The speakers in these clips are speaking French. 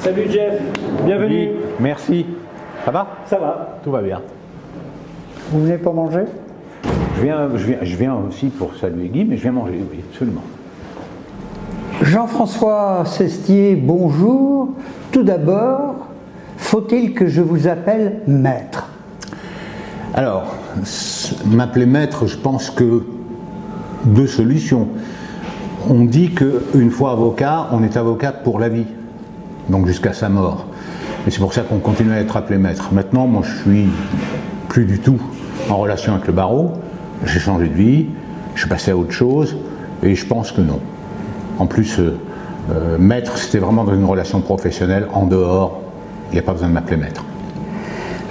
Salut Jeff, bienvenue. Oui, merci. Ça va? Ça va. Tout va bien. Vous venez pour manger? Je viens aussi pour saluer Guy, mais je viens manger, oui, absolument. Jean-François Sestier, bonjour. Tout d'abord, faut-il que je vous appelle maître? Alors, m'appeler maître, je pense que deux solutions. On dit qu'une fois avocat, on est avocat pour la vie, donc jusqu'à sa mort. Et c'est pour ça qu'on continue à être appelé maître. Maintenant, moi, je suis plus du tout en relation avec le barreau. J'ai changé de vie, je suis passé à autre chose, et je pense que non. En plus, maître, c'était vraiment dans une relation professionnelle. En dehors, il n'y a pas besoin de m'appeler maître.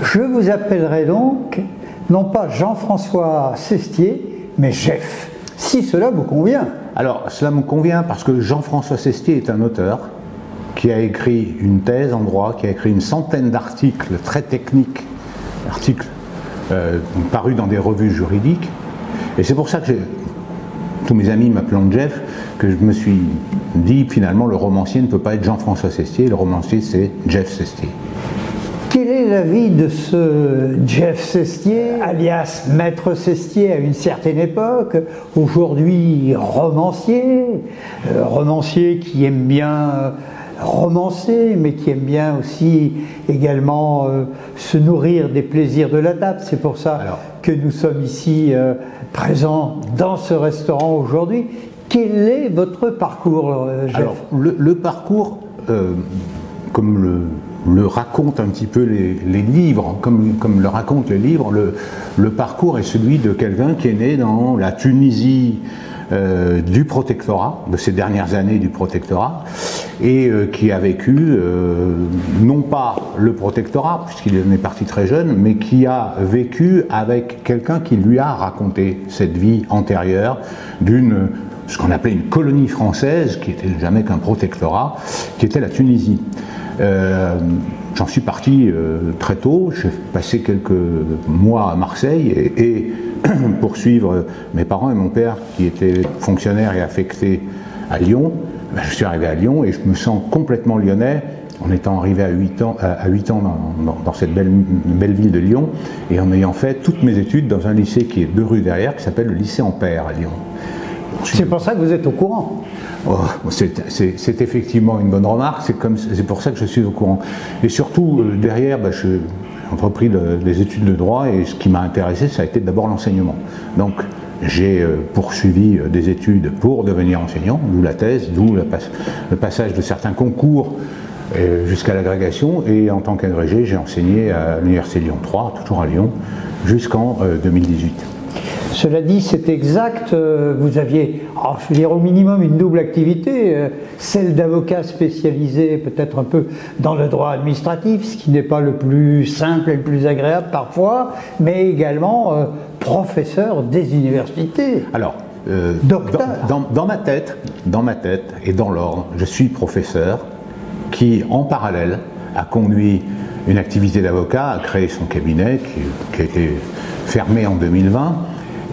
Je vous appellerai donc, non pas Jean-François Sestier, mais Jeff, si cela vous convient. Alors, cela me convient parce que Jean-François Sestier est un auteur qui a écrit une thèse en droit, qui a écrit une centaine d'articles très techniques, articles parus dans des revues juridiques. Et c'est pour ça que tous mes amis m'appelant Jeff, que je me suis dit finalement le romancier ne peut pas être Jean-François Sestier, le romancier c'est Jeff Sestier. Quel est l'avis de ce Jeff Sestier, alias Maître Sestier à une certaine époque, aujourd'hui romancier, romancier qui aime bien romancer, mais qui aime bien aussi également se nourrir des plaisirs de la table. C'est pour ça que nous sommes ici présents dans ce restaurant aujourd'hui. Quel est votre parcours, Jeff? Alors, le parcours, comme le racontent un petit peu les livres, comme le racontent les livres, le parcours est celui de quelqu'un qui est né dans la Tunisie du protectorat, de ces dernières années du protectorat, et qui a vécu, non pas le protectorat, puisqu'il est parti très jeune, mais qui a vécu avec quelqu'un qui lui a raconté cette vie antérieure d'une, ce qu'on appelait une colonie française, qui n'était jamais qu'un protectorat, qui était la Tunisie. J'en suis parti très tôt, j'ai passé quelques mois à Marseille et pour suivre mes parents et mon père qui étaient fonctionnaires et affectés à Lyon. Je suis arrivé à Lyon et je me sens complètement lyonnais en étant arrivé à 8 ans dans cette belle ville de Lyon et en ayant fait toutes mes études dans un lycée qui est 2 rues derrière, qui s'appelle le lycée Ampère à Lyon. C'est pour ça que vous êtes au courant. Oh, c'est effectivement une bonne remarque, c'est pour ça que je suis au courant. Et surtout, derrière, j'ai entrepris des études de droit et ce qui m'a intéressé, ça a été d'abord l'enseignement. Donc, j'ai poursuivi des études pour devenir enseignant, d'où la thèse, d'où le passage de certains concours jusqu'à l'agrégation. Et en tant qu'agrégé, j'ai enseigné à l'Université Lyon 3, toujours à Lyon, jusqu'en 2018. Cela dit, c'est exact, vous aviez, je veux dire, au minimum une double activité, celle d'avocat spécialisé peut-être un peu dans le droit administratif, ce qui n'est pas le plus simple et le plus agréable parfois, mais également professeur des universités. Alors, docteur. Dans ma tête et dans l'ordre, je suis professeur qui, en parallèle, a conduit une activité d'avocat, a créé son cabinet qui a été fermé en 2020.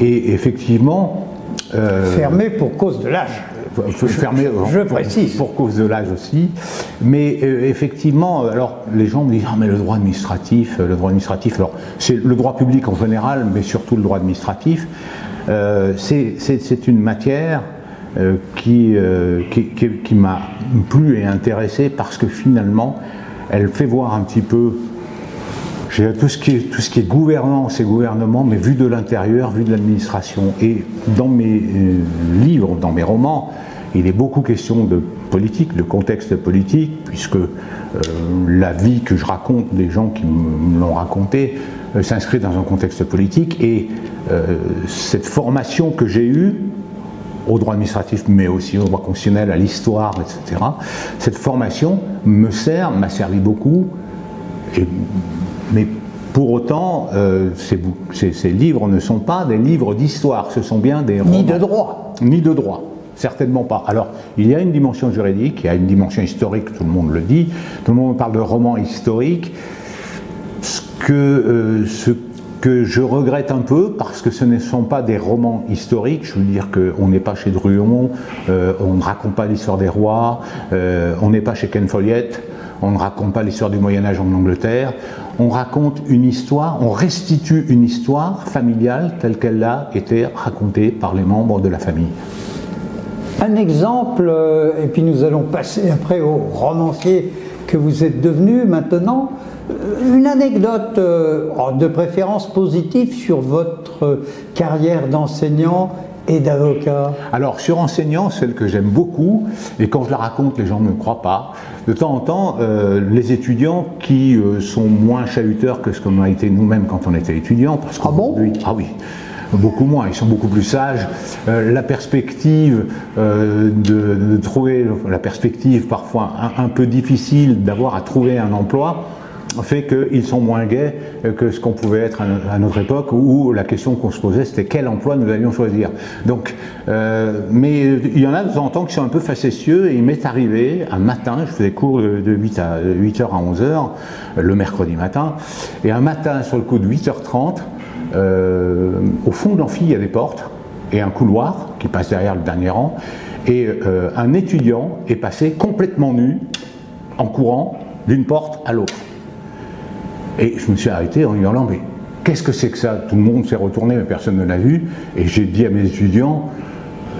Et effectivement... fermé pour cause de l'âge. Fermé, je précise. Pour cause de l'âge aussi. Mais effectivement, alors les gens me disent « Ah mais le droit administratif, alors c'est le droit public en général, mais surtout le droit administratif, c'est une matière qui m'a plu et intéressé parce que finalement, elle fait voir un petit peu tout ce qui est gouvernance et gouvernement, mais vu de l'intérieur, vu de l'administration. Et dans mes livres, dans mes romans, il est beaucoup question de politique, de contexte politique, puisque la vie que je raconte, des gens qui me l'ont raconté, s'inscrit dans un contexte politique. Et cette formation que j'ai eue, au droit administratif, mais aussi au droit constitutionnel, à l'histoire, etc., cette formation m'a servi beaucoup. Mais pour autant, ces livres ne sont pas des livres d'histoire, ce sont bien des romans. Ni de droit. Ni de droit, certainement pas. Alors, il y a une dimension juridique, il y a une dimension historique, tout le monde le dit, tout le monde parle de romans historiques. Ce que je regrette un peu parce que ce ne sont pas des romans historiques. Je veux dire qu'on n'est pas chez Druon, on ne raconte pas l'histoire des rois, on n'est pas chez Ken Follett, on ne raconte pas l'histoire du Moyen-Âge en Angleterre. On raconte une histoire, on restitue une histoire familiale telle qu'elle a été racontée par les membres de la famille. Un exemple, et puis nous allons passer après au romancier que vous êtes devenu maintenant. Une anecdote de préférence positive sur votre carrière d'enseignant et d'avocat. Alors sur enseignant, celle que j'aime beaucoup, et quand je la raconte, les gens ne me croient pas. De temps en temps, les étudiants qui sont moins chahuteurs que ce qu'on a été nous-mêmes quand on était étudiants, parce qu'aujourd'hui, ah oui, beaucoup moins, ils sont beaucoup plus sages. La perspective de trouver, la perspective parfois un peu difficile d'avoir à trouver un emploi, fait qu'ils sont moins gais que ce qu'on pouvait être à notre époque, où la question qu'on se posait c'était quel emploi nous allions choisir. Donc, mais il y en a de temps en temps qui sont un peu facétieux, et il m'est arrivé un matin, je faisais cours de 8h à 11h le mercredi matin, et un matin sur le coup de 8h30, au fond de l'amphi il y a des portes et un couloir qui passe derrière le dernier rang, et un étudiant est passé complètement nu en courant d'une porte à l'autre. Et je me suis arrêté en hurlant, mais qu'est-ce que c'est que ça? Tout le monde s'est retourné, mais personne ne l'a vu. Et j'ai dit à mes étudiants,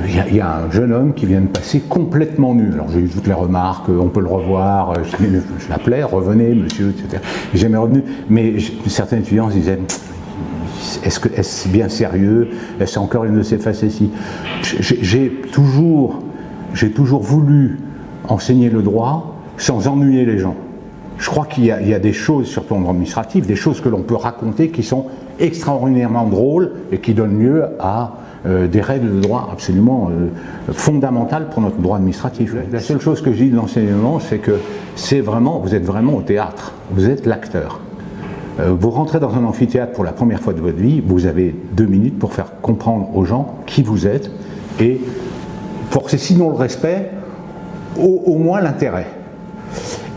il y a un jeune homme qui vient de passer complètement nu. Alors j'ai eu toutes les remarques, on peut le revoir, je l'appelais, revenez monsieur, etc. Et jamais revenu. Mais certains étudiants se disaient, est-ce bien sérieux? Est-ce encore une de ces facéties? J'ai toujours voulu enseigner le droit sans ennuyer les gens. Je crois qu'il y a des choses sur le plan administratif, des choses que l'on peut raconter qui sont extraordinairement drôles et qui donnent lieu à des règles de droit absolument fondamentales pour notre droit administratif. La seule chose que je dis de l'enseignement, c'est que vous êtes vraiment au théâtre, vous êtes l'acteur. Vous rentrez dans un amphithéâtre pour la première fois de votre vie, vous avez 2 minutes pour faire comprendre aux gens qui vous êtes et forcer sinon le respect, au moins l'intérêt.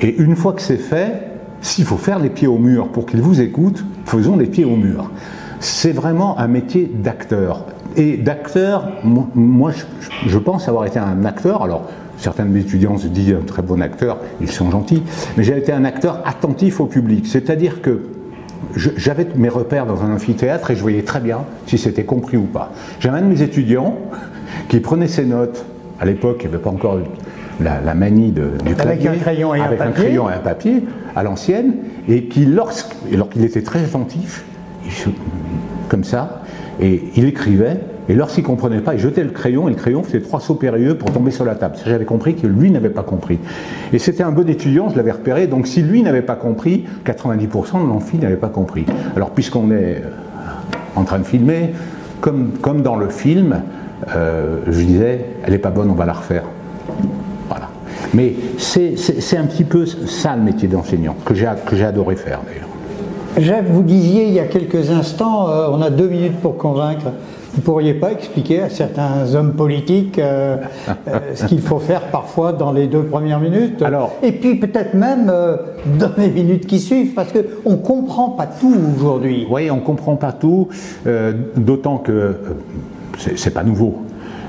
Et une fois que c'est fait, s'il faut faire les pieds au mur pour qu'ils vous écoutent, faisons les pieds au mur. C'est vraiment un métier d'acteur. Et d'acteur, moi je pense avoir été un acteur, alors certains de mes étudiants se disent un très bon acteur, ils sont gentils, mais j'ai été un acteur attentif au public. C'est-à-dire que j'avais mes repères dans un amphithéâtre et je voyais très bien si c'était compris ou pas. J'avais un de mes étudiants qui prenait ses notes, à l'époque il n'y avait pas encore la manie du clavier, avec un crayon et un crayon et un papier à l'ancienne, et qui lorsqu'il était très attentif, comme ça, et il écrivait, et lorsqu'il ne comprenait pas, il jetait le crayon, et le crayon faisait 3 sauts périlleux pour tomber sur la table. J'avais compris que lui n'avait pas compris. Et c'était un bon étudiant, je l'avais repéré, donc si lui n'avait pas compris, 90% de l'amphi n'avait pas compris. Alors puisqu'on est en train de filmer, comme dans le film, je disais, elle n'est pas bonne, on va la refaire. Voilà. Mais c'est un petit peu ça le métier d'enseignant, que j'ai adoré faire d'ailleurs. Jacques, vous disiez il y a quelques instants, on a 2 minutes pour convaincre. Vous ne pourriez pas expliquer à certains hommes politiques ce qu'il faut faire parfois dans les 2 premières minutes? Alors, et puis peut-être même dans les minutes qui suivent, parce qu'on ne comprend pas tout aujourd'hui. Oui, on ne comprend pas tout, d'autant que c'est pas nouveau.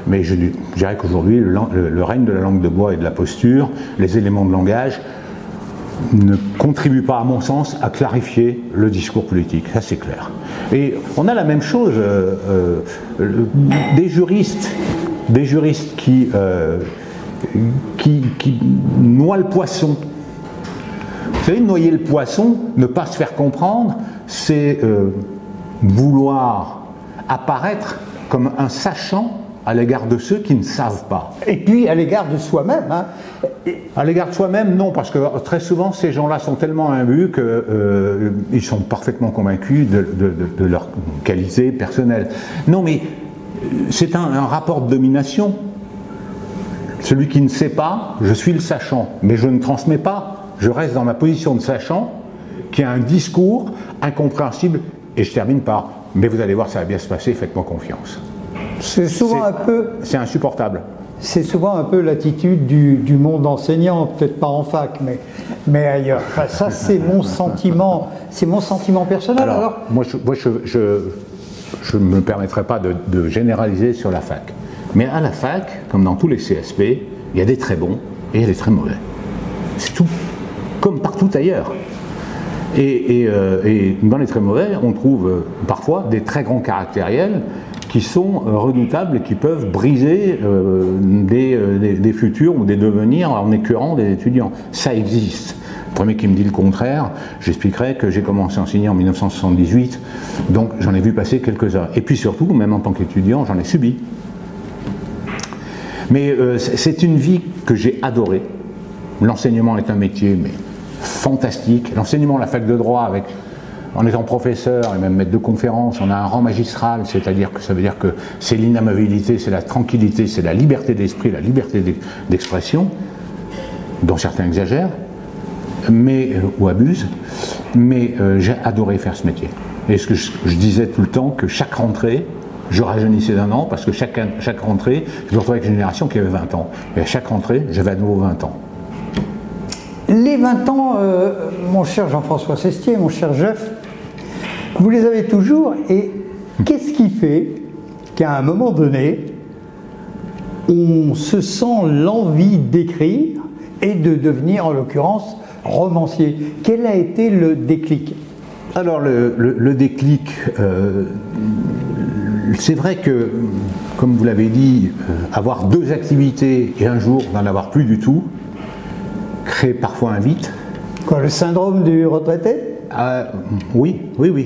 Mais je dirais qu'aujourd'hui, le règne de la langue de bois et de la posture, les éléments de langage, ne contribue pas, à mon sens, à clarifier le discours politique. Ça, c'est clair. Et on a la même chose, des juristes qui noient le poisson. Vous savez, noyer le poisson, ne pas se faire comprendre, c'est vouloir apparaître comme un sachant à l'égard de ceux qui ne savent pas. Et puis à l'égard de soi-même. Hein. À l'égard de soi-même, non, parce que très souvent, ces gens-là sont tellement imbus qu'ils sont parfaitement convaincus de leur qualité personnelle. Non, mais c'est un rapport de domination. Celui qui ne sait pas, je suis le sachant, mais je ne transmets pas, je reste dans ma position de sachant, qui a un discours incompréhensible, et je termine par « mais vous allez voir, ça va bien se passer, faites-moi confiance ». C'est souvent un peu... C'est insupportable. c'est souvent un peu l'attitude du monde enseignant, peut-être pas en fac, mais ailleurs. Enfin, ça, c'est mon sentiment personnel. Alors moi, je ne me permettrai pas de généraliser sur la fac. Mais à la fac, comme dans tous les CSP, il y a des très bons et il y a des très mauvais. C'est tout, comme partout ailleurs. Et dans les très mauvais, on trouve parfois des très grands caractériels qui sont redoutables et qui peuvent briser des futurs ou des devenirs en écœurant des étudiants. Ça existe. Le premier qui me dit le contraire, j'expliquerai que j'ai commencé à enseigner en 1978, donc j'en ai vu passer quelques-uns. Et puis surtout, même en tant qu'étudiant, j'en ai subi. Mais c'est une vie que j'ai adorée. L'enseignement est un métier mais fantastique. L'enseignement à la fac de droit, en étant professeur et même maître de conférence, on a un rang magistral, c'est-à-dire que ça veut dire que c'est l'inamovibilité, c'est la tranquillité, c'est la liberté d'esprit, la liberté d'expression, dont certains exagèrent, ou abusent, mais j'ai adoré faire ce métier. Et ce que je disais tout le temps, que chaque rentrée, je rajeunissais d'un an, parce que chaque rentrée, je me retrouvais avec une génération qui avait 20 ans. Et à chaque rentrée, j'avais à nouveau 20 ans. Les 20 ans, mon cher Jean-François Sestier, mon cher Jeff, vous les avez toujours, et qu'est-ce qui fait qu'à un moment donné, on se sent l'envie d'écrire et de devenir, en l'occurrence, romancier? Quel a été le déclic? Alors, le déclic, c'est vrai que, comme vous l'avez dit, avoir deux activités et un jour n'en avoir plus du tout, crée parfois un vide. Quoi, le syndrome du retraité? Oui,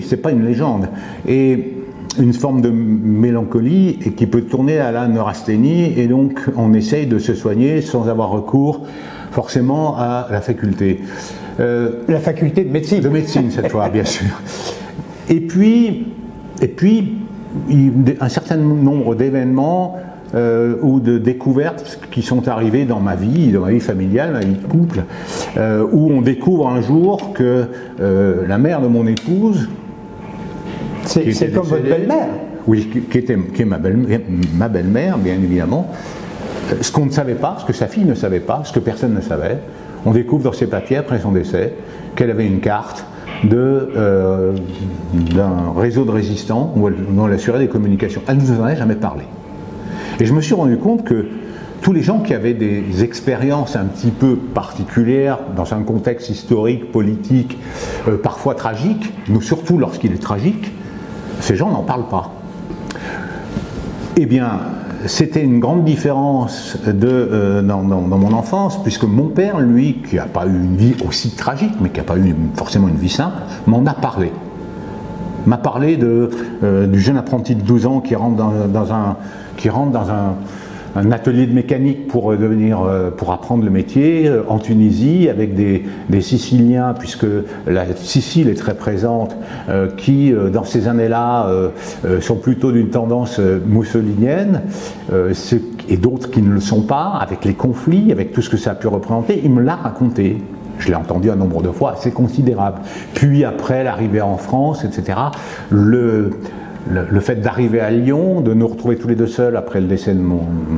c'est pas une légende. Et une forme de mélancolie et qui peut tourner à la neurasthénie, et donc on essaye de se soigner sans avoir recours forcément à la faculté. La faculté de médecine. De médecine cette fois, bien sûr. Et puis, un certain nombre d'événements ou de découvertes qui sont arrivées dans ma vie familiale, ma vie de couple, où on découvre un jour que la mère de mon épouse, c'est comme votre belle-mère. Oui, qui est ma belle-mère, bien évidemment. Ce qu'on ne savait pas, ce que sa fille ne savait pas, ce que personne ne savait, on découvre dans ses papiers après son décès qu'elle avait une carte d'un réseau de résistants dont elle assurait des communications. Elle ne nous en a jamais parlé. Et je me suis rendu compte que tous les gens qui avaient des expériences un petit peu particulières dans un contexte historique, politique, parfois tragique, mais surtout lorsqu'il est tragique, ces gens n'en parlent pas. Eh bien, c'était une grande différence dans mon enfance, puisque mon père, lui, qui n'a pas eu une vie aussi tragique, mais qui n'a pas eu forcément une vie simple, m'en a parlé. M'a parlé du jeune apprenti de 12 ans qui rentre dans un atelier de mécanique pour apprendre le métier en Tunisie, avec des Siciliens, puisque la Sicile est très présente, qui dans ces années-là sont plutôt d'une tendance mussolinienne, et d'autres qui ne le sont pas, avec les conflits, avec tout ce que ça a pu représenter. Il me l'a raconté. Je l'ai entendu un nombre de fois assez considérable. Puis après l'arrivée en France, etc., le fait d'arriver à Lyon, de nous retrouver tous les deux seuls après le décès de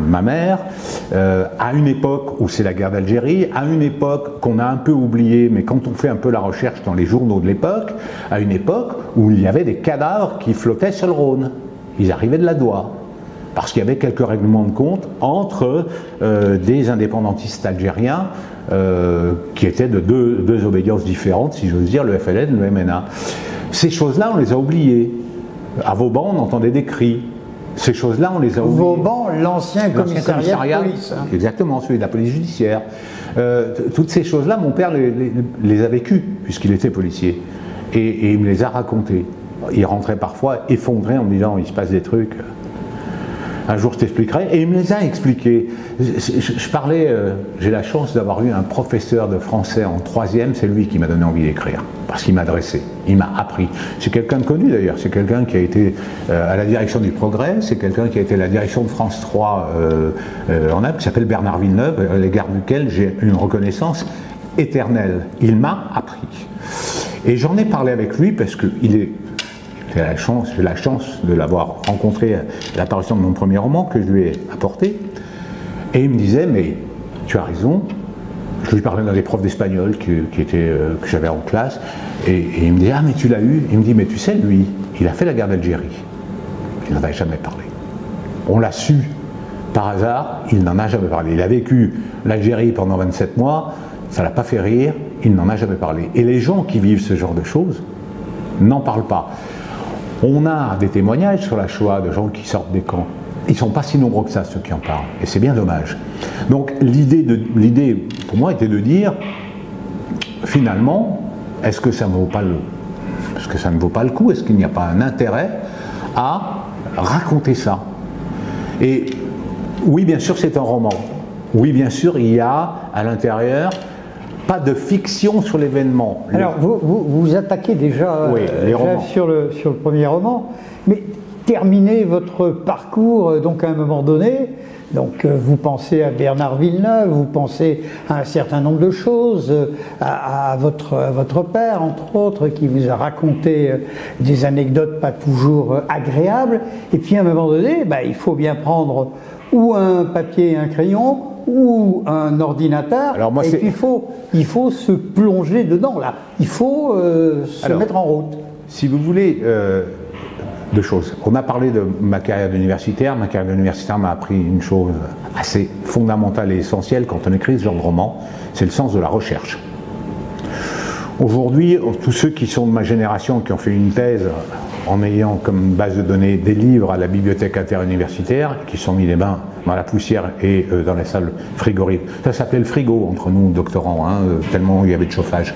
ma mère, à une époque où c'est la guerre d'Algérie, à une époque qu'on a un peu oubliée, mais quand on fait un peu la recherche dans les journaux de l'époque, à une époque où il y avait des cadavres qui flottaient sur le Rhône. Ils arrivaient de la Doua. Parce qu'il y avait quelques règlements de compte entre des indépendantistes algériens qui étaient de deux obédiences différentes, si j'ose dire, le FLN, le MNA. Ces choses-là, on les a oubliées. À Vauban, on entendait des cris. Ces choses-là, on les a oubliées. Vauban, l'ancien commissariat de police. Hein. Exactement, celui de la police judiciaire. Toutes ces choses-là, mon père les a vécues, puisqu'il était policier. Et il me les a racontées. Il rentrait parfois effondré en me disant, il se passe des trucs... Un jour, je t'expliquerai. Et il me les a expliqués. Je parlais, j'ai la chance d'avoir eu un professeur de français en 3e, c'est lui qui m'a donné envie d'écrire, parce qu'il m'a dressé, il m'a appris. C'est quelqu'un de connu d'ailleurs, c'est quelqu'un qui a été à la direction du Progrès, c'est quelqu'un qui a été à la direction de France 3 en Alpes, qui s'appelle Bernard Villeneuve, à l'égard duquel j'ai une reconnaissance éternelle. Il m'a appris. Et j'en ai parlé avec lui parce qu'il est... J'ai la chance de l'avoir rencontré à l'apparition de mon premier roman que je lui ai apporté. Et il me disait, mais tu as raison. Je lui parlais d'un des profs d'espagnol que j'avais en classe, et il me dit, ah mais tu l'as eu. Il me dit, mais tu sais, lui, il a fait la guerre d'Algérie. Il n'en avait jamais parlé. On l'a su par hasard, il n'en a jamais parlé. Il a vécu l'Algérie pendant 27 mois, ça ne l'a pas fait rire, il n'en a jamais parlé. Et les gens qui vivent ce genre de choses n'en parlent pas. On a des témoignages sur la Shoah de gens qui sortent des camps. Ils ne sont pas si nombreux que ça, ceux qui en parlent. Et c'est bien dommage. Donc l'idée, pour moi, était de dire, finalement, est-ce que ça ne vaut pas le coup? Est-ce qu'il n'y a pas un intérêt à raconter ça? Et oui, bien sûr, c'est un roman. Oui, bien sûr, il y a à l'intérieur pas de fiction sur l'événement. Alors, vous attaquez déjà, oui, sur le premier roman, mais terminez votre parcours, donc à un moment donné, donc vous pensez à Bernard Villeneuve, vous pensez à un certain nombre de choses, à votre père, entre autres, qui vous a raconté des anecdotes pas toujours agréables, et puis à un moment donné, il faut bien prendre ou un papier et un crayon, ou un ordinateur, et puis il faut se plonger dedans, là. Il faut se mettre en route. Si vous voulez, deux choses. On a parlé de ma carrière d'universitaire. Ma carrière d'universitaire m'a appris une chose assez fondamentale et essentielle quand on écrit ce genre de roman, c'est le sens de la recherche. Aujourd'hui, tous ceux qui sont de ma génération, qui ont fait une thèse en ayant comme base de données des livres à la bibliothèque interuniversitaire, qui sont mis les mains dans la poussière et dans les salles frigorifiques. Ça s'appelait le frigo entre nous, doctorants, tellement il y avait de chauffage.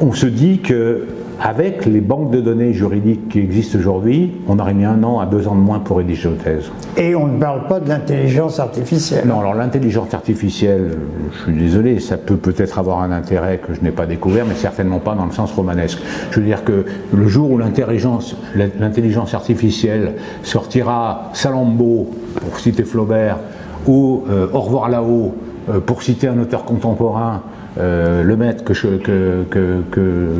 On se dit que avec les banques de données juridiques qui existent aujourd'hui, on aurait mis 1 an à 2 ans de moins pour rédiger une thèse. Et on ne parle pas de l'intelligence artificielle. Non, alors l'intelligence artificielle, je suis désolé, ça peut peut-être avoir un intérêt que je n'ai pas découvert, mais certainement pas dans le sens romanesque. Je veux dire que le jour où l'intelligence artificielle sortira Salammbô, pour citer Flaubert, ou Au revoir là-haut, pour citer un auteur contemporain, le maître que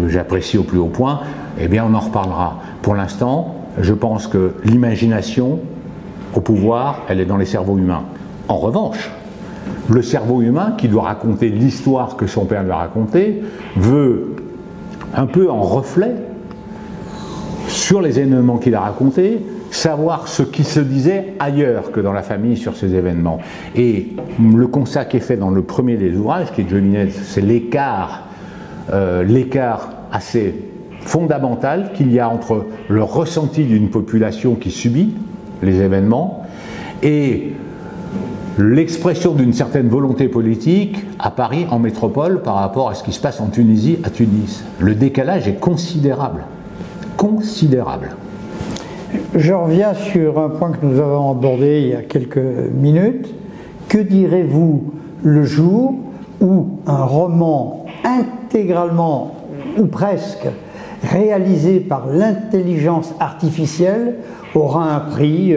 j'apprécie au plus haut point, eh bien on en reparlera. Pour l'instant, je pense que l'imagination au pouvoir, elle est dans les cerveaux humains. En revanche, le cerveau humain qui doit raconter l'histoire que son père lui a racontée veut, un peu en reflet, sur les événements qu'il a racontés, savoir ce qui se disait ailleurs que dans la famille sur ces événements. Et le constat qui est fait dans le premier des ouvrages, qui est Jominet, c'est l'écart assez fondamental qu'il y a entre le ressenti d'une population qui subit les événements et l'expression d'une certaine volonté politique à Paris, en métropole, par rapport à ce qui se passe en Tunisie, à Tunis. Le décalage est considérable. Considérable. Je reviens sur un point que nous avons abordé il y a quelques minutes. Que direz-vous le jour où un roman intégralement, ou presque, réalisé par l'intelligence artificielle aura un prix,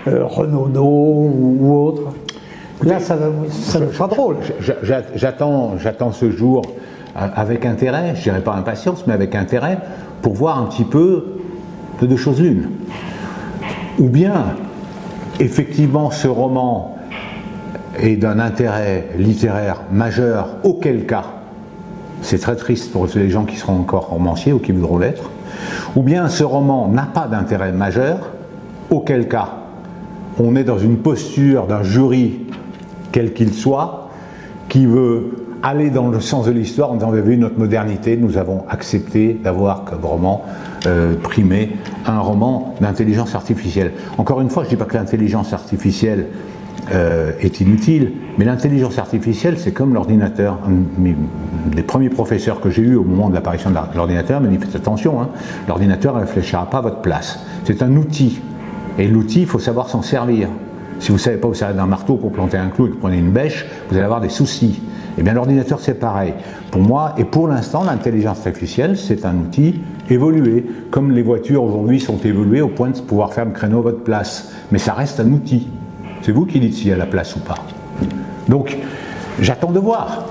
Renaudot ou autre? Là, ça sera drôle. J'attends ce jour avec intérêt, je dirais pas impatience, mais avec intérêt, pour voir un petit peu de deux choses l'une. Ou bien, effectivement, ce roman est d'un intérêt littéraire majeur, auquel cas, c'est très triste pour les gens qui seront encore romanciers ou qui voudront l'être, ou bien ce roman n'a pas d'intérêt majeur, auquel cas, on est dans une posture d'un jury, quel qu'il soit, qui veut aller dans le sens de l'histoire en disant, vous avez vu notre modernité, nous avons accepté d'avoir comme roman primé un roman d'intelligence artificielle. Encore une fois, je ne dis pas que l'intelligence artificielle est inutile, mais l'intelligence artificielle, c'est comme l'ordinateur. Des premiers professeurs que j'ai eus au moment de l'apparition de l'ordinateur m'ont dit, faites attention, l'ordinateur ne réfléchira pas à votre place. C'est un outil, et l'outil, il faut savoir s'en servir. Si vous ne savez pas vous servir d'un marteau pour planter un clou et que vous prenez une bêche, vous allez avoir des soucis. Eh bien l'ordinateur c'est pareil. Pour moi, et pour l'instant, l'intelligence artificielle c'est un outil évolué. Comme les voitures aujourd'hui sont évoluées au point de pouvoir faire le créneau à votre place. Mais ça reste un outil. C'est vous qui dites s'il y a la place ou pas. Donc, j'attends de voir.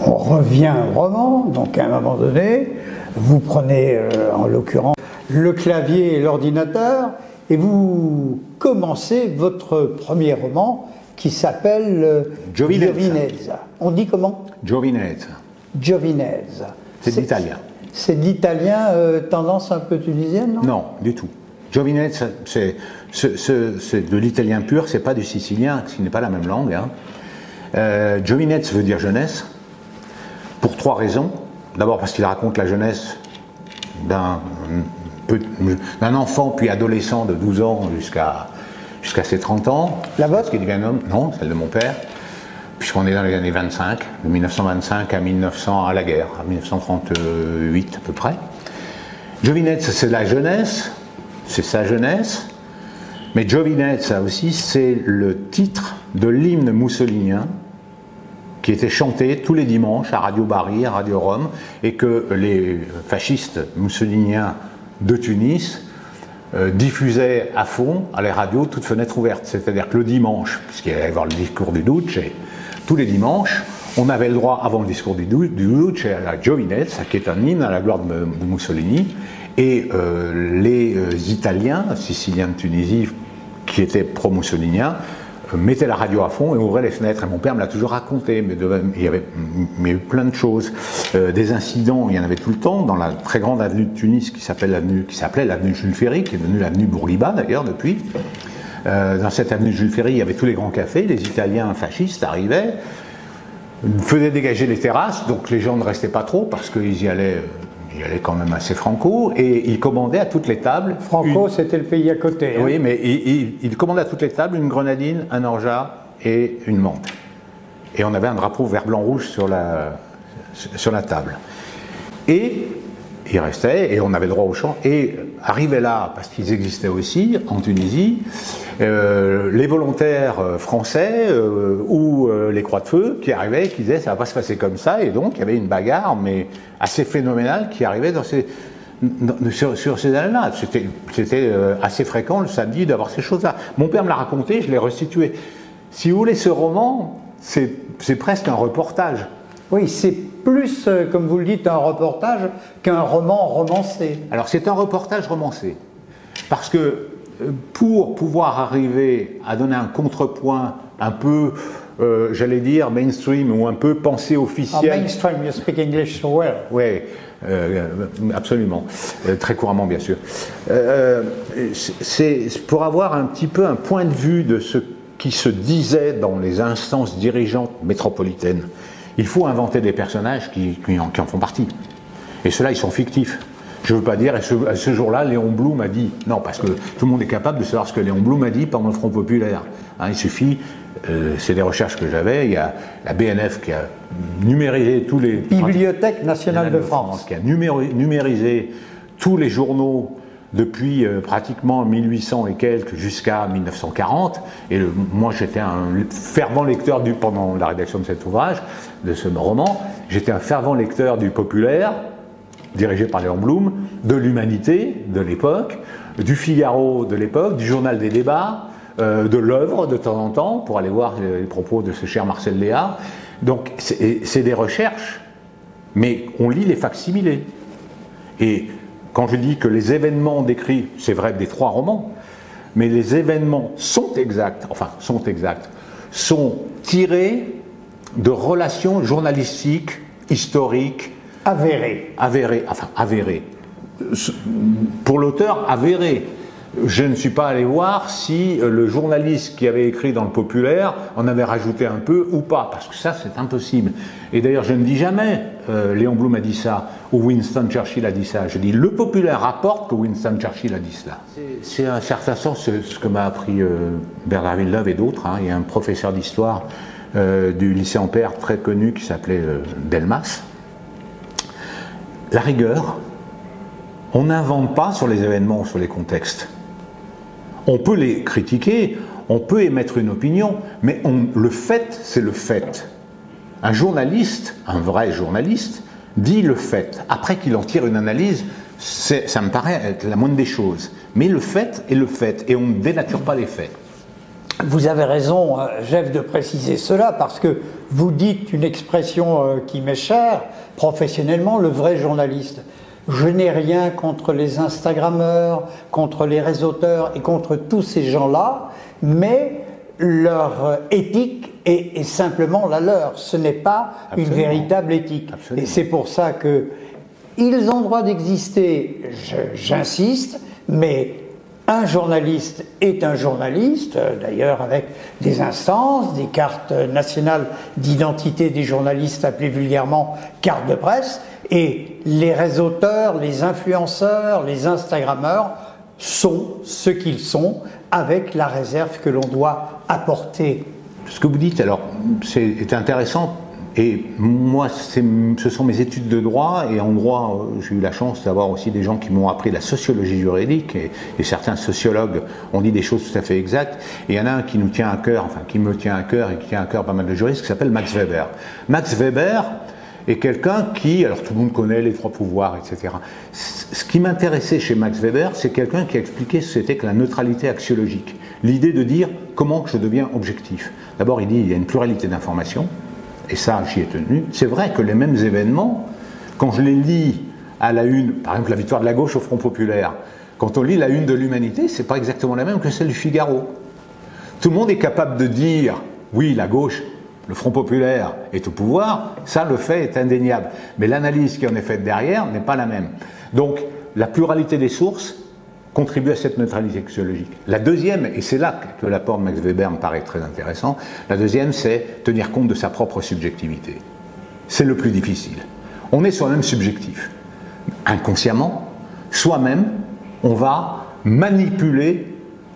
On revient au roman, donc à un moment donné, vous prenez en l'occurrence le clavier et l'ordinateur et vous commencez votre premier roman qui s'appelle Giovinezza. Giovinezza. On dit comment? Giovinezza. Giovinezza. C'est de l'italien. C'est de l'italien tendance un peu tunisienne, non? Non, du tout. Giovinezza, c'est de l'italien pur, c'est pas du sicilien, ce n'est pas la même langue. Hein. Giovinezza veut dire jeunesse, pour 3 raisons. D'abord parce qu'il raconte la jeunesse d'un enfant puis adolescent de 12 ans jusqu'à ses 30 ans. La vôtre? Parce qu'il devient un homme. Non, celle de mon père. Puisqu'on est dans les années 25, de 1925 à 1900, à la guerre, à 1938 à peu près. Giovinezza, c'est la jeunesse, c'est sa jeunesse, mais Giovinezza aussi, c'est le titre de l'hymne moussolinien qui était chanté tous les dimanches à Radio Bari, à Radio Rome, et que les fascistes moussoliniens de Tunis diffusaient à fond à les radios, toutes fenêtres ouvertes. C'est-à-dire que le dimanche, puisqu'il allait y avoir le discours du Duce, tous les dimanches, on avait le droit, avant le discours du Duce, à la Giovinezza, qui est un hymne à la gloire de Mussolini, et les Italiens, Siciliens de Tunisie, qui étaient pro-mussoliniens, mettaient la radio à fond et ouvraient les fenêtres. Et mon père me l'a toujours raconté, mais il y a eu plein de choses. Des incidents, il y en avait tout le temps, dans la très grande avenue de Tunis qui s'appelait l'avenue Jules Ferry, qui est devenue l'avenue Bourguiba d'ailleurs depuis. Dans cette avenue Jules Ferry, il y avait tous les grands cafés, les Italiens fascistes arrivaient, faisaient dégager les terrasses, donc les gens ne restaient pas trop parce qu'ils y allaient quand même assez franco, et ils commandaient à toutes les tables. Franco, c'était le pays à côté. Oui, mais ils commandaient à toutes les tables une grenadine, un orgeat et une menthe. Et on avait un drapeau vert, blanc, rouge sur la table. Et ils restaient, et on avait le droit au chant. Et arrivaient là, parce qu'ils existaient aussi en Tunisie, les volontaires français ou les Croix de Feu qui arrivaient et qui disaient ça va pas se passer comme ça, et donc il y avait une bagarre mais assez phénoménale qui arrivait sur ces années-là. C'était assez fréquent le samedi d'avoir ces choses-là. Mon père me l'a raconté, je l'ai restitué. Si vous voulez, ce roman, c'est presque un reportage. Oui, c'est plus, comme vous le dites, un reportage qu'un roman romancé. Alors c'est un reportage romancé, parce que pour pouvoir arriver à donner un contrepoint un peu, j'allais dire, mainstream ou un peu pensée officielle. Mainstream, you speak English so well. Oui, absolument, très couramment bien sûr. C'est pour avoir un petit peu un point de vue de ce qui se disait dans les instances dirigeantes métropolitaines. Il faut inventer des personnages qui en font partie. Et ceux-là, ils sont fictifs. Je ne veux pas dire, et ce jour-là, Léon Blum a dit, non, parce que tout le monde est capable de savoir ce que Léon Blum a dit pendant le Front Populaire. Hein, il suffit, c'est des recherches que j'avais, il y a la BNF qui a numérisé tous les... Bibliothèque nationale de France. Qui a numérisé tous les journaux depuis pratiquement 1800 et quelques jusqu'à 1940, et moi j'étais un fervent lecteur pendant la rédaction de cet ouvrage, de ce roman, j'étais un fervent lecteur du Populaire, dirigé par Léon Blum, de l'Humanité de l'époque, du Figaro de l'époque, du Journal des débats, de l'Œuvre de temps en temps, pour aller voir les propos de ce cher Marcel Léard. Donc c'est des recherches, mais on lit les facsimilés. Et quand je dis que les événements décrits, c'est vrai des 3 romans, mais les événements sont exacts, sont tirés de relations journalistiques, historiques, avérées. Pour l'auteur, avérées. Je ne suis pas allé voir si le journaliste qui avait écrit dans le Populaire en avait rajouté un peu ou pas, parce que ça c'est impossible. Et d'ailleurs je ne dis jamais Léon Blum a dit ça ou Winston Churchill a dit ça, je dis le Populaire rapporte que Winston Churchill a dit cela. C'est à un certain sens ce que m'a appris Bernard Villeneuve et d'autres. Hein. Il y a un professeur d'histoire du lycée Ampère très connu qui s'appelait Delmas. La rigueur, on n'invente pas sur les événements ou sur les contextes. On peut les critiquer, on peut émettre une opinion, mais le fait, c'est le fait. Un journaliste, un vrai journaliste, dit le fait. Après qu'il en tire une analyse, ça me paraît être la moindre des choses. Mais le fait est le fait, et on ne dénature pas les faits. Vous avez raison, Jeff, de préciser cela, parce que vous dites une expression qui m'est chère, professionnellement, le vrai journaliste. Je n'ai rien contre les Instagrammeurs, contre les réseauteurs et contre tous ces gens-là, mais leur éthique est simplement la leur. Ce n'est pas Absolument. une véritable éthique. Absolument. Et c'est pour ça que ils ont le droit d'exister, j'insiste, mais un journaliste est un journaliste, d'ailleurs avec des instances, des cartes nationales d'identité des journalistes appelées vulgairement cartes de presse, et les réseauteurs, les influenceurs, les Instagrammeurs sont ce qu'ils sont, avec la réserve que l'on doit apporter. Ce que vous dites, alors, c'est intéressant. Et moi, ce sont mes études de droit, et en droit, j'ai eu la chance d'avoir aussi des gens qui m'ont appris la sociologie juridique, et certains sociologues ont dit des choses tout à fait exactes. Et il y en a un qui nous tient à cœur, enfin qui me tient à cœur, et qui tient à cœur pas mal de juristes, qui s'appelle Max Weber. Max Weber est quelqu'un qui, alors tout le monde connaît les trois pouvoirs, etc. Ce qui m'intéressait chez Max Weber, c'est quelqu'un qui a expliqué ce que c'était que la neutralité axiologique. L'idée de dire comment je deviens objectif. D'abord, il dit il y a une pluralité d'informations. Et ça, j'y ai tenu. C'est vrai que les mêmes événements, quand je les lis à la une, par exemple la victoire de la gauche au Front Populaire, quand on lit la une de l'Humanité, c'est pas exactement la même que celle du Figaro. Tout le monde est capable de dire, oui, la gauche, le Front Populaire est au pouvoir, ça, le fait est indéniable. Mais l'analyse qui en est faite derrière n'est pas la même. Donc, la pluralité des sources contribue à cette neutralité axiologique. La deuxième, et c'est là que l'apport de Max Weber me paraît très intéressant, la deuxième, c'est tenir compte de sa propre subjectivité. C'est le plus difficile. On est soi-même subjectif. Inconsciemment, soi-même, on va manipuler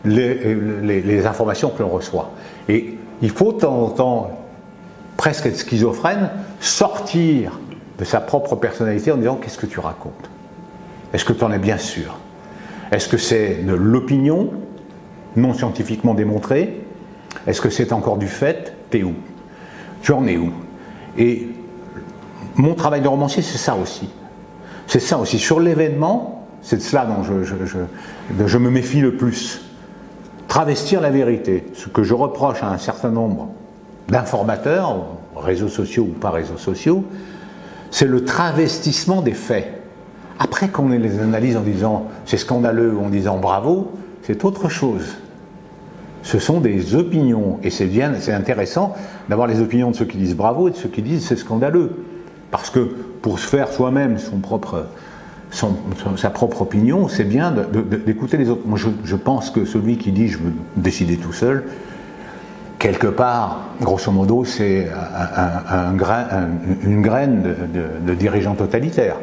les informations que l'on reçoit. Et il faut de temps en temps, presque être schizophrène, sortir de sa propre personnalité en disant « qu'est-ce que tu racontes? Est-ce que tu en es bien sûr? Est-ce que c'est de l'opinion, non scientifiquement démontrée? Est-ce que c'est encore du fait? T'es où? Tu en es où? » Et mon travail de romancier, c'est ça aussi. C'est ça aussi. Sur l'événement, c'est de cela dont je me méfie le plus. Travestir la vérité. Ce que je reproche à un certain nombre d'informateurs, réseaux sociaux ou pas réseaux sociaux, c'est le travestissement des faits. Après qu'on les analyse en disant c'est scandaleux ou en disant bravo, c'est autre chose. Ce sont des opinions, et c'est intéressant d'avoir les opinions de ceux qui disent bravo et de ceux qui disent c'est scandaleux. Parce que pour se faire soi-même sa propre opinion, c'est bien d'écouter les autres. Moi je pense que celui qui dit je veux décider tout seul, quelque part, grosso modo, c'est une graine de dirigeant totalitaire.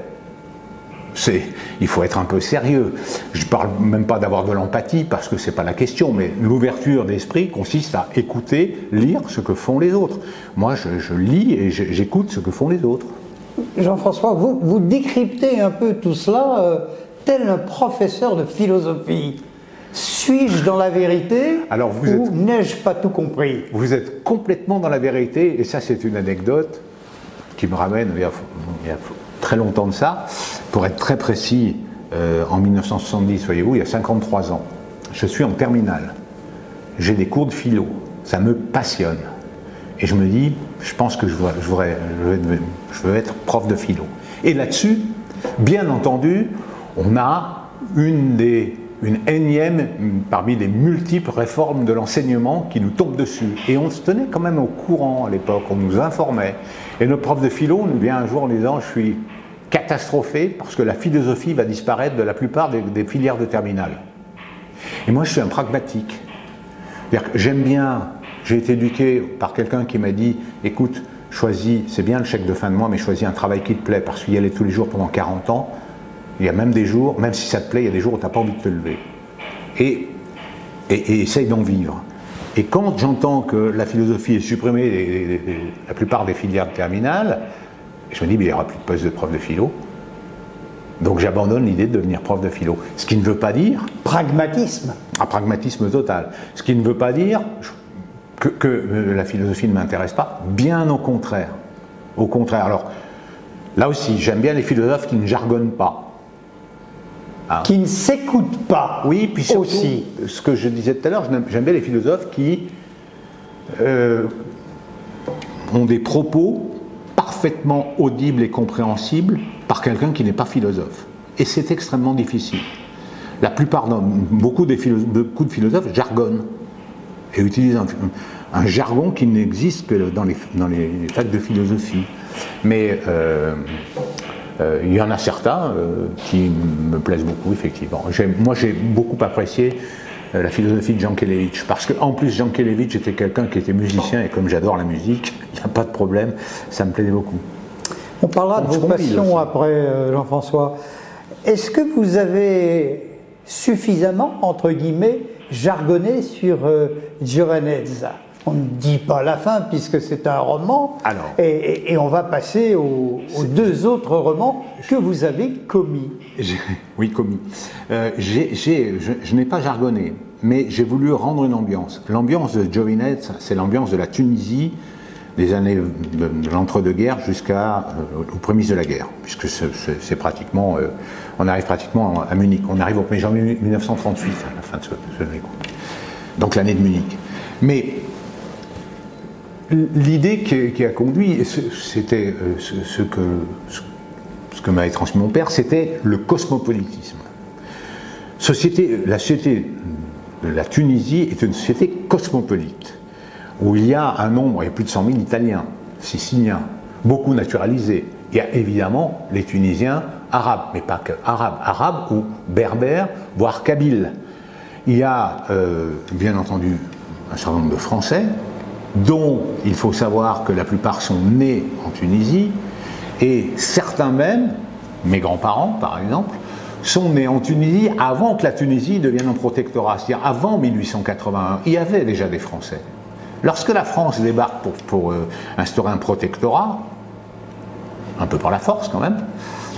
Il faut être un peu sérieux. Je ne parle même pas d'avoir de l'empathie, parce que ce n'est pas la question, mais l'ouverture d'esprit consiste à écouter, lire ce que font les autres. Moi, je lis et j'écoute ce que font les autres. Jean-François, vous décryptez un peu tout cela tel un professeur de philosophie. Suis-je dans la vérité ou n'ai-je pas tout compris? Vous êtes complètement dans la vérité, et ça c'est une anecdote qui me ramène il y a très longtemps de ça. Pour être très précis, en 1970, voyez-vous, il y a 53 ans, je suis en terminale. J'ai des cours de philo, ça me passionne. Et je me dis, je pense que je veux être prof de philo. Et là-dessus, bien entendu, on a une énième parmi les multiples réformes de l'enseignement qui nous tombe dessus. Et on se tenait quand même au courant à l'époque, on nous informait. Et notre prof de philo nous vient un jour en disant « je suis catastrophé parce que la philosophie va disparaître de la plupart des filières de terminale ». Et moi je suis un pragmatique. C'est-à-dire que j'aime bien, j'ai été éduqué par quelqu'un qui m'a dit « écoute, choisis, c'est bien le chèque de fin de mois, mais choisis un travail qui te plaît parce qu'il y aller tous les jours pendant 40 ans. Il y a même des jours, même si ça te plaît, il y a des jours où tu n'as pas envie de te lever. Et essaye d'en vivre. Et quand j'entends que la philosophie est supprimée la plupart des filières de terminale, je me dis, mais il n'y aura plus de poste de prof de philo. Donc j'abandonne l'idée de devenir prof de philo. Ce qui ne veut pas dire... Pragmatisme. Un pragmatisme total. Ce qui ne veut pas dire que la philosophie ne m'intéresse pas. Bien au contraire. Au contraire. Alors, là aussi, j'aime bien les philosophes qui ne jargonnent pas. Qui ne s'écoutent pas. Oui, puis surtout, aussi. Ce que je disais tout à l'heure, j'aime bien les philosophes qui ont des propos parfaitement audibles et compréhensibles par quelqu'un qui n'est pas philosophe. Et c'est extrêmement difficile. La plupart, beaucoup de philosophes jargonnent. et utilise un jargon qui n'existe que dans les facs de philosophie. Mais il y en a certains qui me plaisent beaucoup, effectivement. Moi, j'ai beaucoup apprécié la philosophie de Jankélévitch, parce qu'en plus, Jankélévitch était quelqu'un qui était musicien, et comme j'adore la musique, il n'y a pas de problème, ça me plaisait beaucoup. On parlera de vos passions après, Jean-François. Est-ce que vous avez suffisamment, entre guillemets, jargonné sur Giovenezza? On ne dit pas la fin puisque c'est un roman. Alors, et on va passer aux deux autres romans que vous avez commis. Oui, commis. Je n'ai pas jargonné, mais j'ai voulu rendre une ambiance. L'ambiance de Giovenezza, c'est l'ambiance de la Tunisie des années de l'entre-deux-guerres aux prémices de la guerre, puisque c'est pratiquement, on arrive pratiquement à Munich. On arrive au 1er janvier 1938 à la fin de ce donc l'année de Munich. Mais l'idée qui a conduit, c'était ce que m'avait transmis mon père, c'était le cosmopolitisme. La société de la Tunisie est une société cosmopolite, où il y a il y a plus de 100 000 Italiens, Siciliens, beaucoup naturalisés. Il y a évidemment les Tunisiens arabes, mais pas que arabes ou berbères, voire kabyles. Il y a bien entendu un certain nombre de Français, dont il faut savoir que la plupart sont nés en Tunisie, et certains même, mes grands-parents par exemple, sont nés en Tunisie avant que la Tunisie devienne un protectorat, c'est-à-dire avant 1881. Il y avait déjà des Français. Lorsque la France débarque pour instaurer un protectorat, un peu par la force quand même,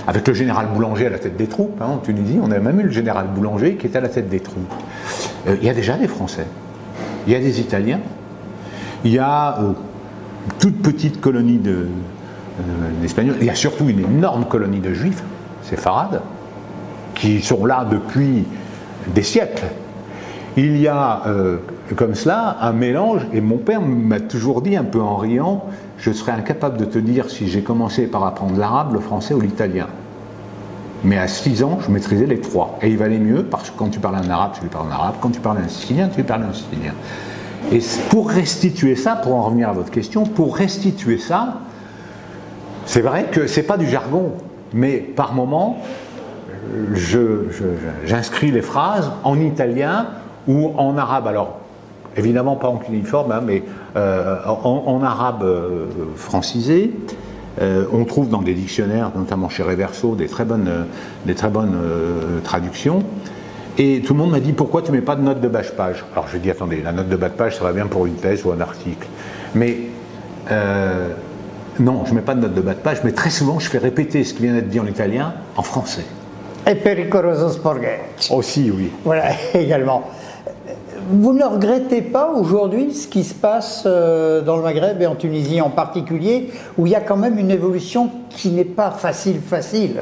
avec le général Boulanger à la tête des troupes, en Tunisie, on a même eu le général Boulanger qui était à la tête des troupes. Il y a déjà des Français, il y a des Italiens, il y a une toute petite colonie d'Espagnols, il y a surtout une énorme colonie de Juifs, séfarades, qui sont là depuis des siècles. Il y a comme cela un mélange, et mon père m'a toujours dit un peu en riant, je serais incapable de te dire si j'ai commencé par apprendre l'arabe, le français ou l'italien. Mais à 6 ans, je maîtrisais les trois. Et il valait mieux, parce que quand tu parles un arabe, tu lui parles en arabe, quand tu parles un sicilien, tu lui parles un sicilien. Et pour restituer ça, pour en revenir à votre question, pour restituer ça, c'est vrai que c'est pas du jargon, mais par moment, j'inscris les phrases en italien ou en arabe. Alors, évidemment pas en cuniforme, hein, mais en arabe francisé. On trouve dans des dictionnaires, notamment chez Reverso, des très bonnes traductions. Et tout le monde m'a dit, pourquoi tu ne mets pas de note de bas de page? Alors je dis, attendez, la note de bas de page, ça va bien pour une thèse ou un article. Mais non, je ne mets pas de note de bas de page, mais très souvent, je fais répéter ce qui vient d'être dit en italien en français. Et pericoloso spaghetti. Aussi, oui. Voilà, également. Vous ne regrettez pas aujourd'hui ce qui se passe dans le Maghreb et en Tunisie en particulier, où il y a quand même une évolution qui n'est pas facile.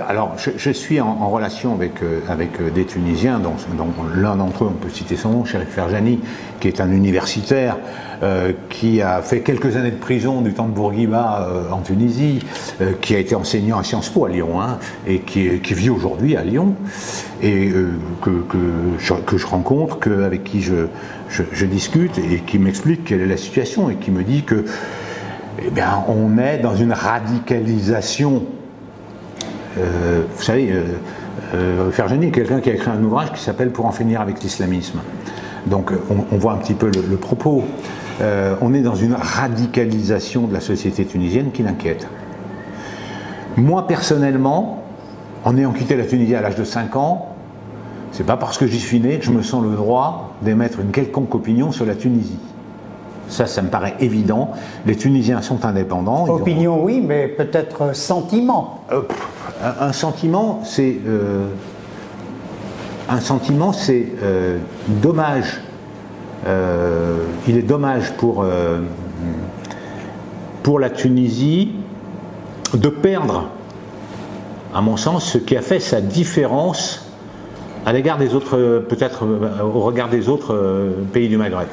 Alors, je suis en relation avec des Tunisiens, dont l'un d'entre eux, on peut citer son nom, Chérif Ferjani, qui est un universitaire qui a fait quelques années de prison du temps de Bourguiba en Tunisie, qui a été enseignant à Sciences Po à Lyon, hein, et qui vit aujourd'hui à Lyon, et que je rencontre, avec qui je discute, et qui m'explique quelle est la situation, et qui me dit que eh bien, on est dans une radicalisation. Vous savez, Ferjani est quelqu'un qui a écrit un ouvrage qui s'appelle « Pour en finir avec l'islamisme ». Donc on voit un petit peu le propos. On est dans une radicalisation de la société tunisienne qui l'inquiète. Moi, personnellement, en ayant quitté la Tunisie à l'âge de 5 ans, c'est pas parce que j'y suis né que je me sens le droit d'émettre une quelconque opinion sur la Tunisie. Ça me paraît évident. Les Tunisiens sont indépendants. Opinion, oui, mais peut-être sentiment. Un sentiment, c'est dommage. Il est dommage pour la Tunisie de perdre, à mon sens, ce qui a fait sa différence à l'égard des autres, peut-être au regard des autres pays du Maghreb.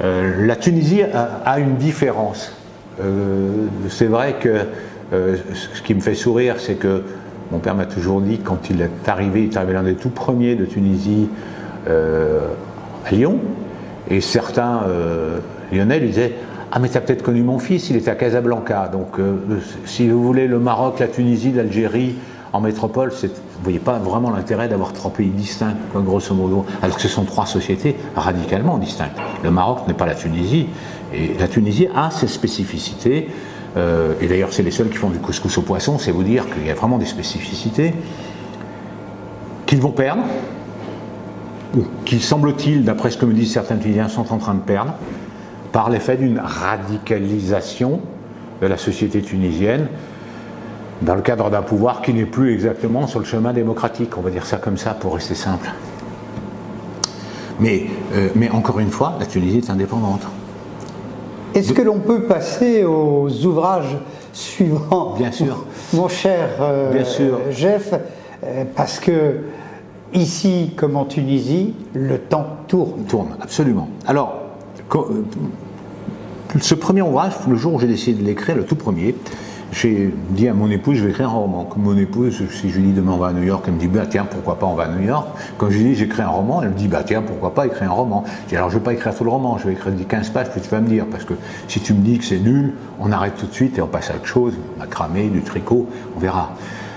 La Tunisie a une différence. C'est vrai que ce qui me fait sourire, c'est que mon père m'a toujours dit, quand il est arrivé l'un des tout premiers de Tunisie à Lyon, Et certains Lyonnais lui disaient « Ah mais t'as peut-être connu mon fils, il était à Casablanca. » Donc si vous voulez le Maroc, la Tunisie, l'Algérie en métropole, vous ne voyez pas vraiment l'intérêt d'avoir 3 pays distincts, quoi, grosso modo, alors que ce sont 3 sociétés radicalement distinctes. Le Maroc n'est pas la Tunisie, et la Tunisie a ses spécificités, et d'ailleurs c'est les seuls qui font du couscous au poisson, c'est vous dire qu'il y a vraiment des spécificités qu'ils vont perdre, ou qui, semble-t-il, d'après ce que me disent certains Tunisiens, sont en train de perdre, par l'effet d'une radicalisation de la société tunisienne, dans le cadre d'un pouvoir qui n'est plus exactement sur le chemin démocratique, on va dire ça comme ça pour rester simple. Mais encore une fois, la Tunisie est indépendante. Est-ce que l'on peut passer aux ouvrages suivants? Bien sûr. Mon cher Bien sûr. Jeff, parce que ici, comme en Tunisie, le temps tourne. Tourne, absolument. Alors, ce premier ouvrage, le jour où j'ai décidé de l'écrire, le tout premier, j'ai dit à mon épouse, je vais écrire un roman. Comme mon épouse, si je lui dis demain on va à New York, elle me dit bah tiens, pourquoi pas on va à New York. Quand je lui dis j'écris un roman, elle me dit bah tiens, pourquoi pas écrire un roman. Je dis alors je vais pas écrire tout le roman, je vais écrire 15 pages, puis tu vas me dire, parce que si tu me dis que c'est nul, on arrête tout de suite et on passe à autre chose, macramé, du tricot, on verra.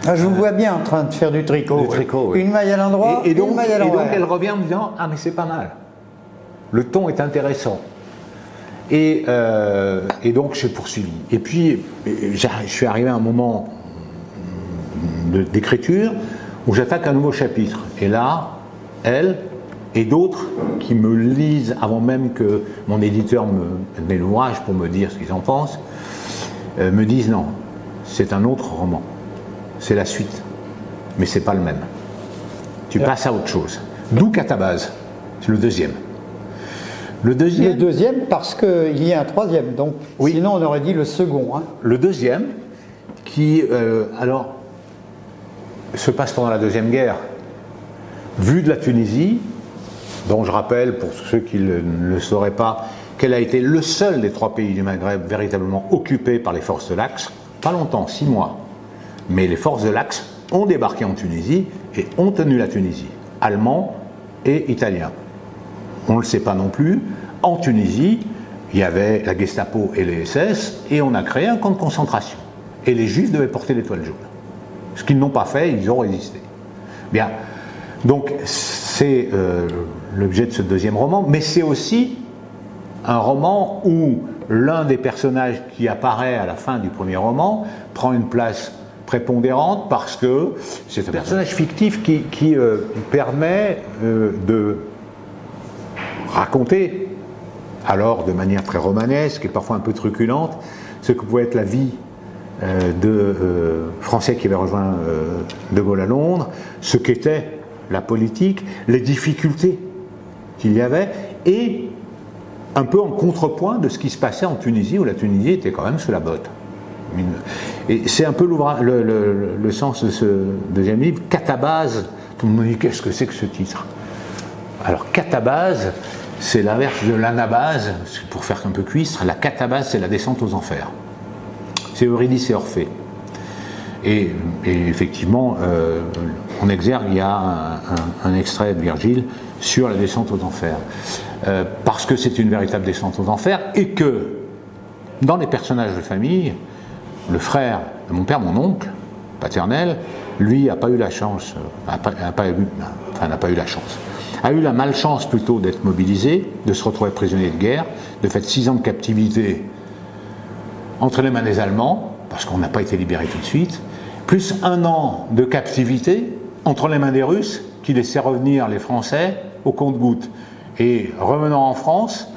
Ah, je vous vois bien en train de faire du tricot. Oui. Une maille à l'endroit, une maille à l'envers. Et donc elle revient en me disant ah mais c'est pas mal, le ton est intéressant. Et donc j'ai poursuivi. Et puis je suis arrivé à un moment d'écriture où j'attaque un nouveau chapitre. Et là, elle et d'autres qui me lisent avant même que mon éditeur me mette l'ouvrage pour me dire ce qu'ils en pensent, me disent non, c'est un autre roman. C'est la suite. Mais c'est pas le même. Tu passes à autre chose. D'où Catabase, c'est le deuxième. Le deuxième parce qu'il y a un troisième, donc oui. Sinon on aurait dit le second. Hein. Le deuxième, qui alors se passe pendant la Deuxième Guerre, vue de la Tunisie, dont je rappelle, pour ceux qui ne le sauraient pas, qu'elle a été le seul des 3 pays du Maghreb véritablement occupé par les forces de l'Axe, pas longtemps, 6 mois, mais les forces de l'Axe ont débarqué en Tunisie et ont tenu la Tunisie, Allemands et Italiens. On ne le sait pas non plus, en Tunisie, il y avait la Gestapo et les SS, et on a créé un camp de concentration. Et les Juifs devaient porter l'étoile jaune. Ce qu'ils n'ont pas fait, ils ont résisté. Bien, donc c'est l'objet de ce deuxième roman, mais c'est aussi un roman où l'un des personnages qui apparaît à la fin du premier roman prend une place prépondérante parce que c'est un personnage fictif qui permet de raconter, alors de manière très romanesque et parfois un peu truculente, ce que pouvait être la vie de Français qui avait rejoint De Gaulle à Londres, ce qu'était la politique, les difficultés qu'il y avait, et un peu en contrepoint de ce qui se passait en Tunisie, où la Tunisie était quand même sous la botte. Et c'est un peu le sens de ce deuxième livre. Catabase, tout le monde dit qu'est-ce que c'est que ce titre? Alors catabase, c'est l'inverse de l'anabase, pour faire un peu cuistre. La catabase, c'est la descente aux enfers. C'est Eurydice et Orphée. Et effectivement, en exergue, il y a un extrait de Virgile sur la descente aux enfers. Parce que c'est une véritable descente aux enfers, et que, dans les personnages de famille, le frère de mon père, mon oncle paternel, lui n'a pas eu la chance, a eu la malchance plutôt d'être mobilisé, de se retrouver prisonnier de guerre, de faire 6 ans de captivité entre les mains des Allemands, parce qu'on n'a pas été libéré tout de suite, plus 1 an de captivité entre les mains des Russes, qui laissaient revenir les Français au compte-gouttes. Et revenant en France,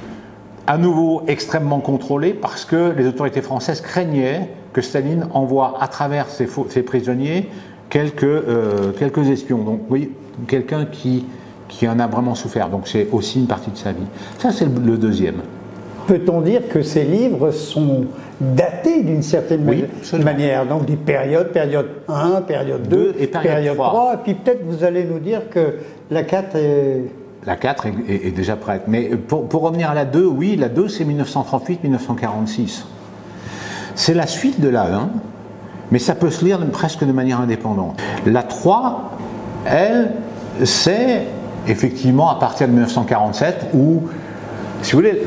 à nouveau extrêmement contrôlé, parce que les autorités françaises craignaient que Staline envoie à travers ses prisonniers quelques espions. Donc oui, quelqu'un qui en a vraiment souffert. Donc c'est aussi une partie de sa vie. Ça, c'est le deuxième. Peut-on dire que ces livres sont datés d'une certaine manière? Donc des périodes, période 1, période 2, et période 3. Et puis peut-être vous allez nous dire que la 4 est... La 4 est déjà prête. Mais pour revenir à la 2, oui, la 2 c'est 1938-1946. C'est la suite de la 1, mais ça peut se lire presque de manière indépendante. La 3, elle, c'est effectivement à partir de 1947 où si vous voulez,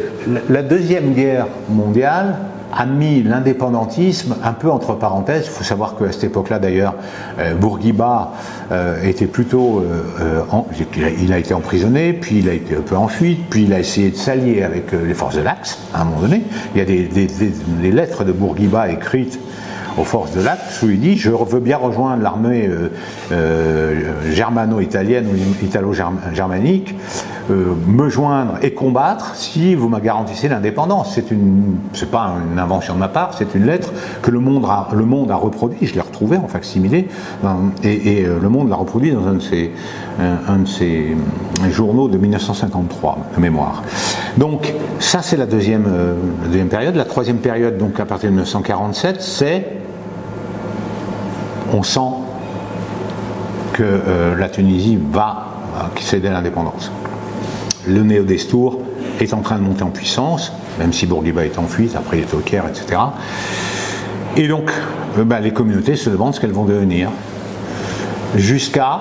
la Deuxième Guerre mondiale a mis l'indépendantisme un peu entre parenthèses. Il faut savoir qu'à cette époque-là, d'ailleurs, Bourguiba était plutôt... il a été emprisonné, puis il a été un peu en fuite, puis il a essayé de s'allier avec les forces de l'Axe, à un moment donné. Il y a des lettres de Bourguiba écrites aux forces de l'Axe où il dit « Je veux bien rejoindre l'armée germano-italienne ou italo-germanique, me joindre et combattre si vous me garantissez l'indépendance. » C'est pas une invention de ma part, c'est une lettre que le monde a reproduit, je l'ai retrouvée en facsimilé, et Le Monde l'a reproduit dans un de ses journaux de 1953, de mémoire. Donc ça c'est la deuxième période. La troisième période, donc à partir de 1947, c'est... On sent que la Tunisie va céder à l'indépendance. Le néo-Destour est en train de monter en puissance, même si Bourguiba est en fuite, après il est au Caire, etc. Et donc, les communautés se demandent ce qu'elles vont devenir, jusqu'à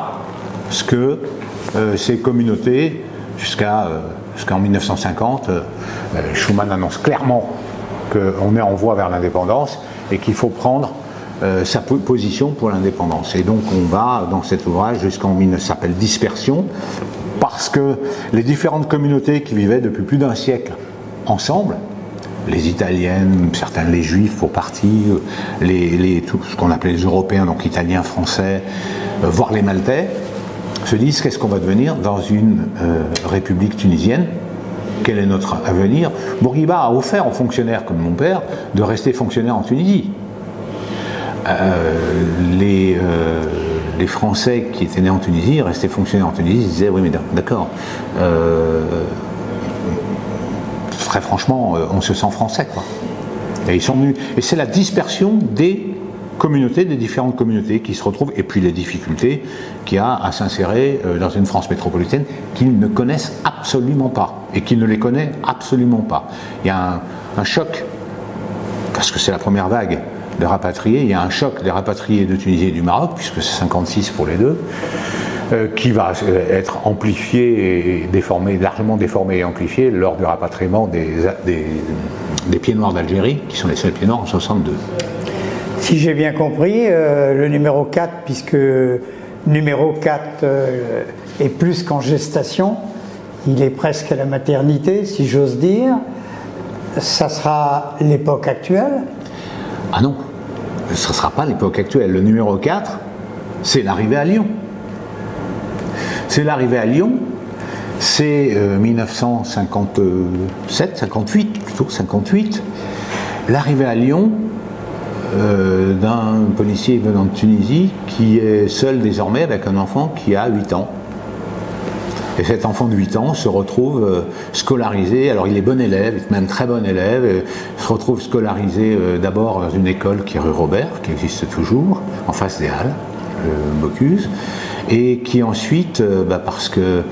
ce que ces communautés, jusqu'en 1950, Schuman annonce clairement qu'on est en voie vers l'indépendance et qu'il faut prendre sa position pour l'indépendance. Et donc on va dans cet ouvrage jusqu'en ça s'appelle Dispersion, parce que les différentes communautés qui vivaient depuis plus d'un siècle ensemble, les Italiennes, certains les Juifs pour partie, tout ce qu'on appelait les Européens, donc Italiens, Français, voire les Maltais, se disent qu'est-ce qu'on va devenir dans une république tunisienne. Quel est notre avenir? Bourguiba a offert aux fonctionnaires comme mon père de rester fonctionnaire en Tunisie. Les Français qui étaient nés en Tunisie, restaient fonctionnaires en Tunisie, ils disaient oui mais d'accord, très franchement on se sent français quoi. Et ils sont venus, et c'est la dispersion des communautés, des différentes communautés qui se retrouvent, et puis les difficultés qu'il y a à s'insérer dans une France métropolitaine qu'ils ne connaissent absolument pas, et qui ne les connaît absolument pas. Il y a un choc, parce que c'est la première vague de rapatriés, il y a un choc des rapatriés de Tunisie et du Maroc, puisque c'est 56 pour les deux, qui va être amplifié et déformé, largement déformé et amplifié lors du rapatriement des pieds noirs d'Algérie, qui sont les seuls pieds noirs en 62. Si j'ai bien compris, le numéro 4, puisque numéro 4 est plus qu'en gestation, il est presque à la maternité, si j'ose dire, ça sera l'époque actuelle? Ah non, ce ne sera pas l'époque actuelle. Le numéro 4, c'est l'arrivée à Lyon. C'est l'arrivée à Lyon, c'est 1957, 58, plutôt 58, l'arrivée à Lyon d'un policier venant de Tunisie qui est seul désormais avec un enfant qui a 8 ans. Et cet enfant de 8 ans se retrouve scolarisé, alors il est bon élève, même très bon élève, se retrouve scolarisé d'abord dans une école qui est rue Robert, qui existe toujours, en face des Halles, Bocuse, et qui ensuite, parce que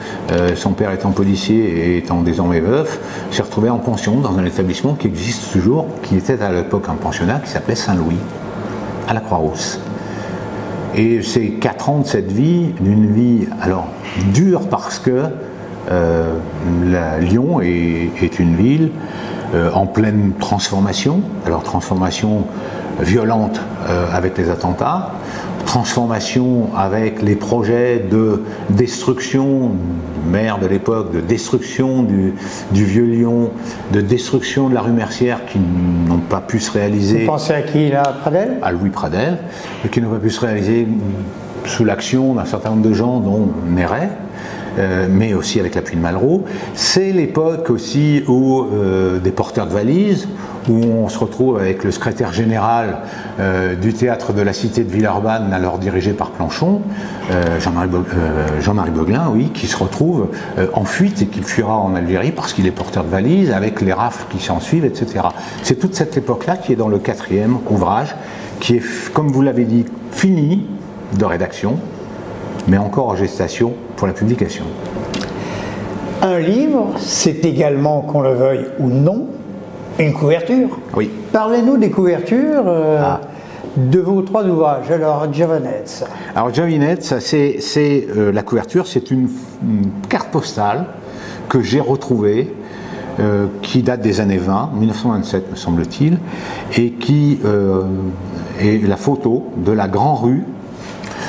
son père étant policier et étant désormais veuf, s'est retrouvé en pension dans un établissement qui existe toujours, qui était à l'époque un pensionnat, qui s'appelait Saint-Louis, à la Croix-Rousse. Et c'est 4 ans de cette vie, d'une vie alors dure parce que Lyon est une ville en pleine transformation, alors transformation violente avec les attentats, transformation avec les projets de destruction, maire de l'époque, de destruction du vieux Lyon, de destruction de la rue Mercière qui n'ont pas pu se réaliser. Vous pensez à qui là, Pradel? À Louis Pradel, qui n'ont pas pu se réaliser sous l'action d'un certain nombre de gens dont Néret, mais aussi avec l'appui de Malraux. C'est l'époque aussi où des porteurs de valises, où on se retrouve avec le secrétaire général du théâtre de la Cité de Villeurbanne, alors dirigé par Planchon, Jean-Marie Beuglin, oui, qui se retrouve en fuite et qui fuira en Algérie parce qu'il est porteur de valises, avec les rafles qui s'en suivent, etc. C'est toute cette époque-là qui est dans le 4e ouvrage, qui est, comme vous l'avez dit, fini de rédaction, mais encore en gestation pour la publication. Un livre, c'est également, qu'on le veuille ou non, une couverture. Oui. Parlez-nous des couvertures de vos 3 ouvrages. Alors, Giovanezza. Alors, Giovanezza, c'est la couverture, c'est une carte postale que j'ai retrouvée qui date des années 20, 1927 me semble-t-il, et qui est la photo de la grande rue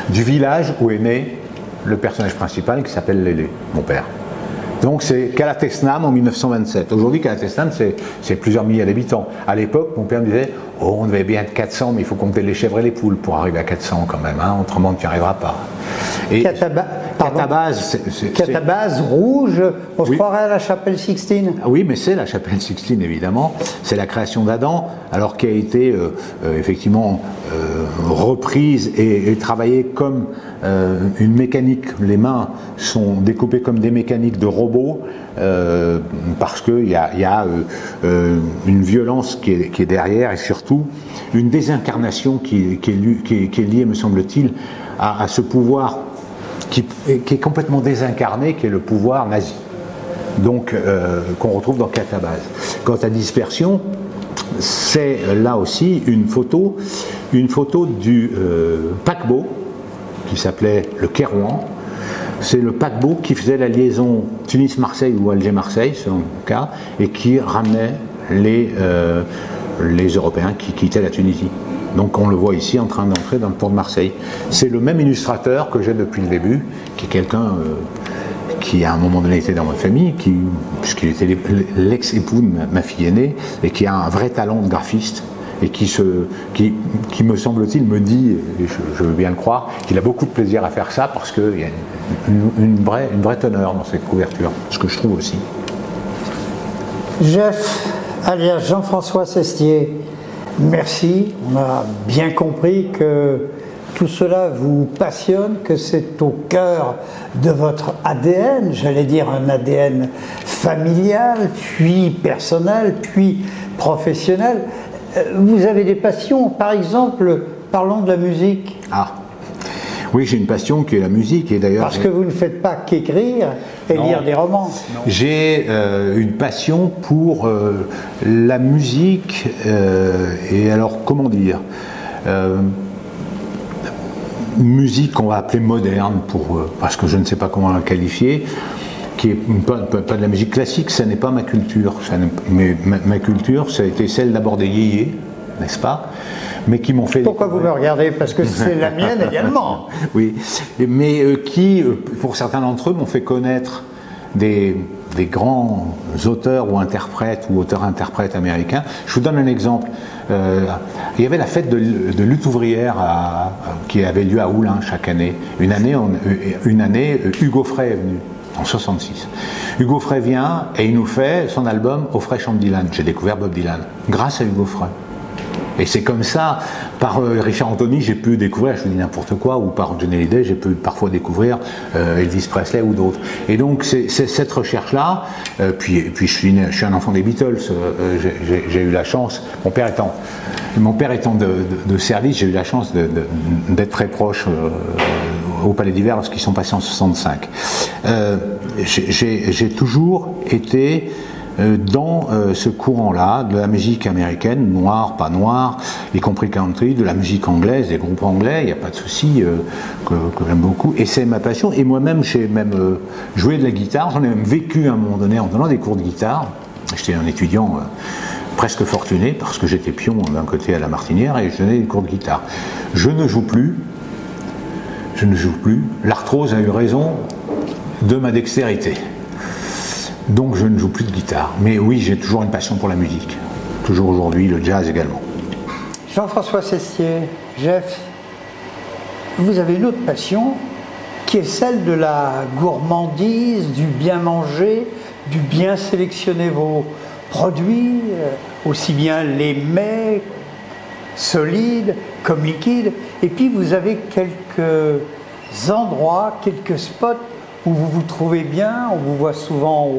du village où est né le personnage principal qui s'appelle Lélé, mon père. Donc c'est Calatesnam en 1927. Aujourd'hui, Calatesnam, c'est plusieurs milliers d'habitants. À l'époque, mon père me disait « Oh, on devait bien être 400, mais il faut compter les chèvres et les poules pour arriver à 400 quand même, hein, autrement tu n'y arriveras pas. » Catabase rouge, on se croirait à la chapelle Sixtine. Oui, mais c'est la chapelle Sixtine, évidemment. C'est la création d'Adam, alors qui a été effectivement reprise et travaillée comme une mécanique. Les mains sont découpées comme des mécaniques de robots, parce qu'il y a une violence qui est derrière, et surtout une désincarnation qui est liée, me semble-t-il, à ce pouvoir qui est complètement désincarné, qui est le pouvoir nazi, donc qu'on retrouve dans Catabase. Quant à Dispersion, c'est là aussi une photo du paquebot qui s'appelait le Kérouan. C'est le paquebot qui faisait la liaison Tunis-Marseille ou Alger-Marseille, selon le cas, et qui ramenait les Européens qui quittaient la Tunisie. Donc on le voit ici en train d'entrer dans le port de Marseille. C'est le même illustrateur que j'ai depuis le début, qui est quelqu'un qui à un moment donné était dans ma famille, puisqu'il était l'ex-époux de ma fille aînée, et qui a un vrai talent de graphiste, et qui me semble-t-il me dit, et je veux bien le croire, qu'il a beaucoup de plaisir à faire ça, parce qu'il y a une vraie teneur dans cette couverture, ce que je trouve aussi. Jeff, alias Jean-François Sestier, merci. On a bien compris que tout cela vous passionne, que c'est au cœur de votre ADN, j'allais dire un ADN familial, puis personnel, puis professionnel. Vous avez des passions, par exemple, parlons de la musique. Ah, oui, j'ai une passion qui est la musique, et d'ailleurs... Parce que vous ne faites pas qu'écrire et lire des romans. J'ai une passion pour la musique, et alors, comment dire, musique qu'on va appeler moderne, parce que je ne sais pas comment la qualifier, qui est pas de la musique classique, ça n'est pas ma culture. Mais ma culture, ça a été celle d'abord des yéyés, n'est-ce pas, mais qui m'ont fait... Pourquoi vous me regardez? Parce que c'est la mienne également. Oui, mais qui, pour certains d'entre eux, m'ont fait connaître des grands auteurs ou auteurs-interprètes américains. Je vous donne un exemple. Il y avait la fête de lutte ouvrière qui avait lieu à Oulin chaque année. Une année, Hugo Frey est venu. En 66. Hugo Frey vient et il nous fait son album Au frais chant de Dylan. J'ai découvert Bob Dylan grâce à Hugo Frey. Et c'est comme ça, par Richard Anthony, j'ai pu découvrir, je vous dis n'importe quoi, ou par Johnny Hallyday, j'ai pu parfois découvrir Elvis Presley ou d'autres. Et donc c'est cette recherche-là, puis je suis un enfant des Beatles, j'ai eu la chance, mon père étant de service, j'ai eu la chance d'être très proche au Palais d'Hiver lorsqu'ils sont passés en 65. J'ai toujours été dans ce courant-là, de la musique américaine, noire, pas noire, y compris country, de la musique anglaise, des groupes anglais, il n'y a pas de souci, que j'aime beaucoup, et c'est ma passion, et moi-même j'ai même joué de la guitare, j'en ai même vécu à un moment donné en donnant des cours de guitare. J'étais un étudiant presque fortuné, parce que j'étais pion d'un côté à la Martinière, et je donnais des cours de guitare. Je ne joue plus, l'arthrose a eu raison de ma dextérité. Donc je ne joue plus de guitare. Mais oui, j'ai toujours une passion pour la musique. Toujours aujourd'hui, le jazz également. Jean-François Sestier, Jeff, vous avez une autre passion qui est celle de la gourmandise, du bien manger, du bien sélectionner vos produits, aussi bien les mets solides comme liquides. Et puis vous avez quelques endroits, quelques spots où vous vous trouvez bien, on vous voit souvent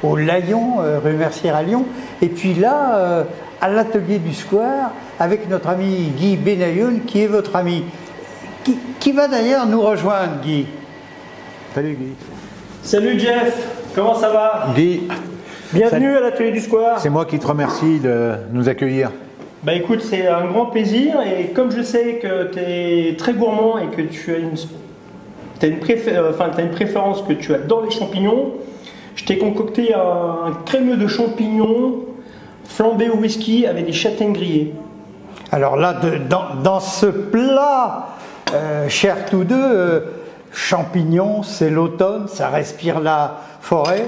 au Layon, rue Mercière à Lyon, et puis là, à l'atelier du Square, avec notre ami Guy Benayoun, qui est votre ami, qui va d'ailleurs nous rejoindre, Guy. Salut Guy. Salut Jeff, comment ça va? Guy. Bienvenue à l'atelier du Square. C'est moi qui te remercie de nous accueillir. Bah écoute, c'est un grand plaisir, et comme je sais que tu es très gourmand et que tu as une préférence que tu as dans les champignons, je Je t'ai concocté un crémeux de champignons flambé au whisky avec des châtaignes grillées. Alors là, dans ce plat, chers tous deux, champignons, c'est l'automne, ça respire la forêt.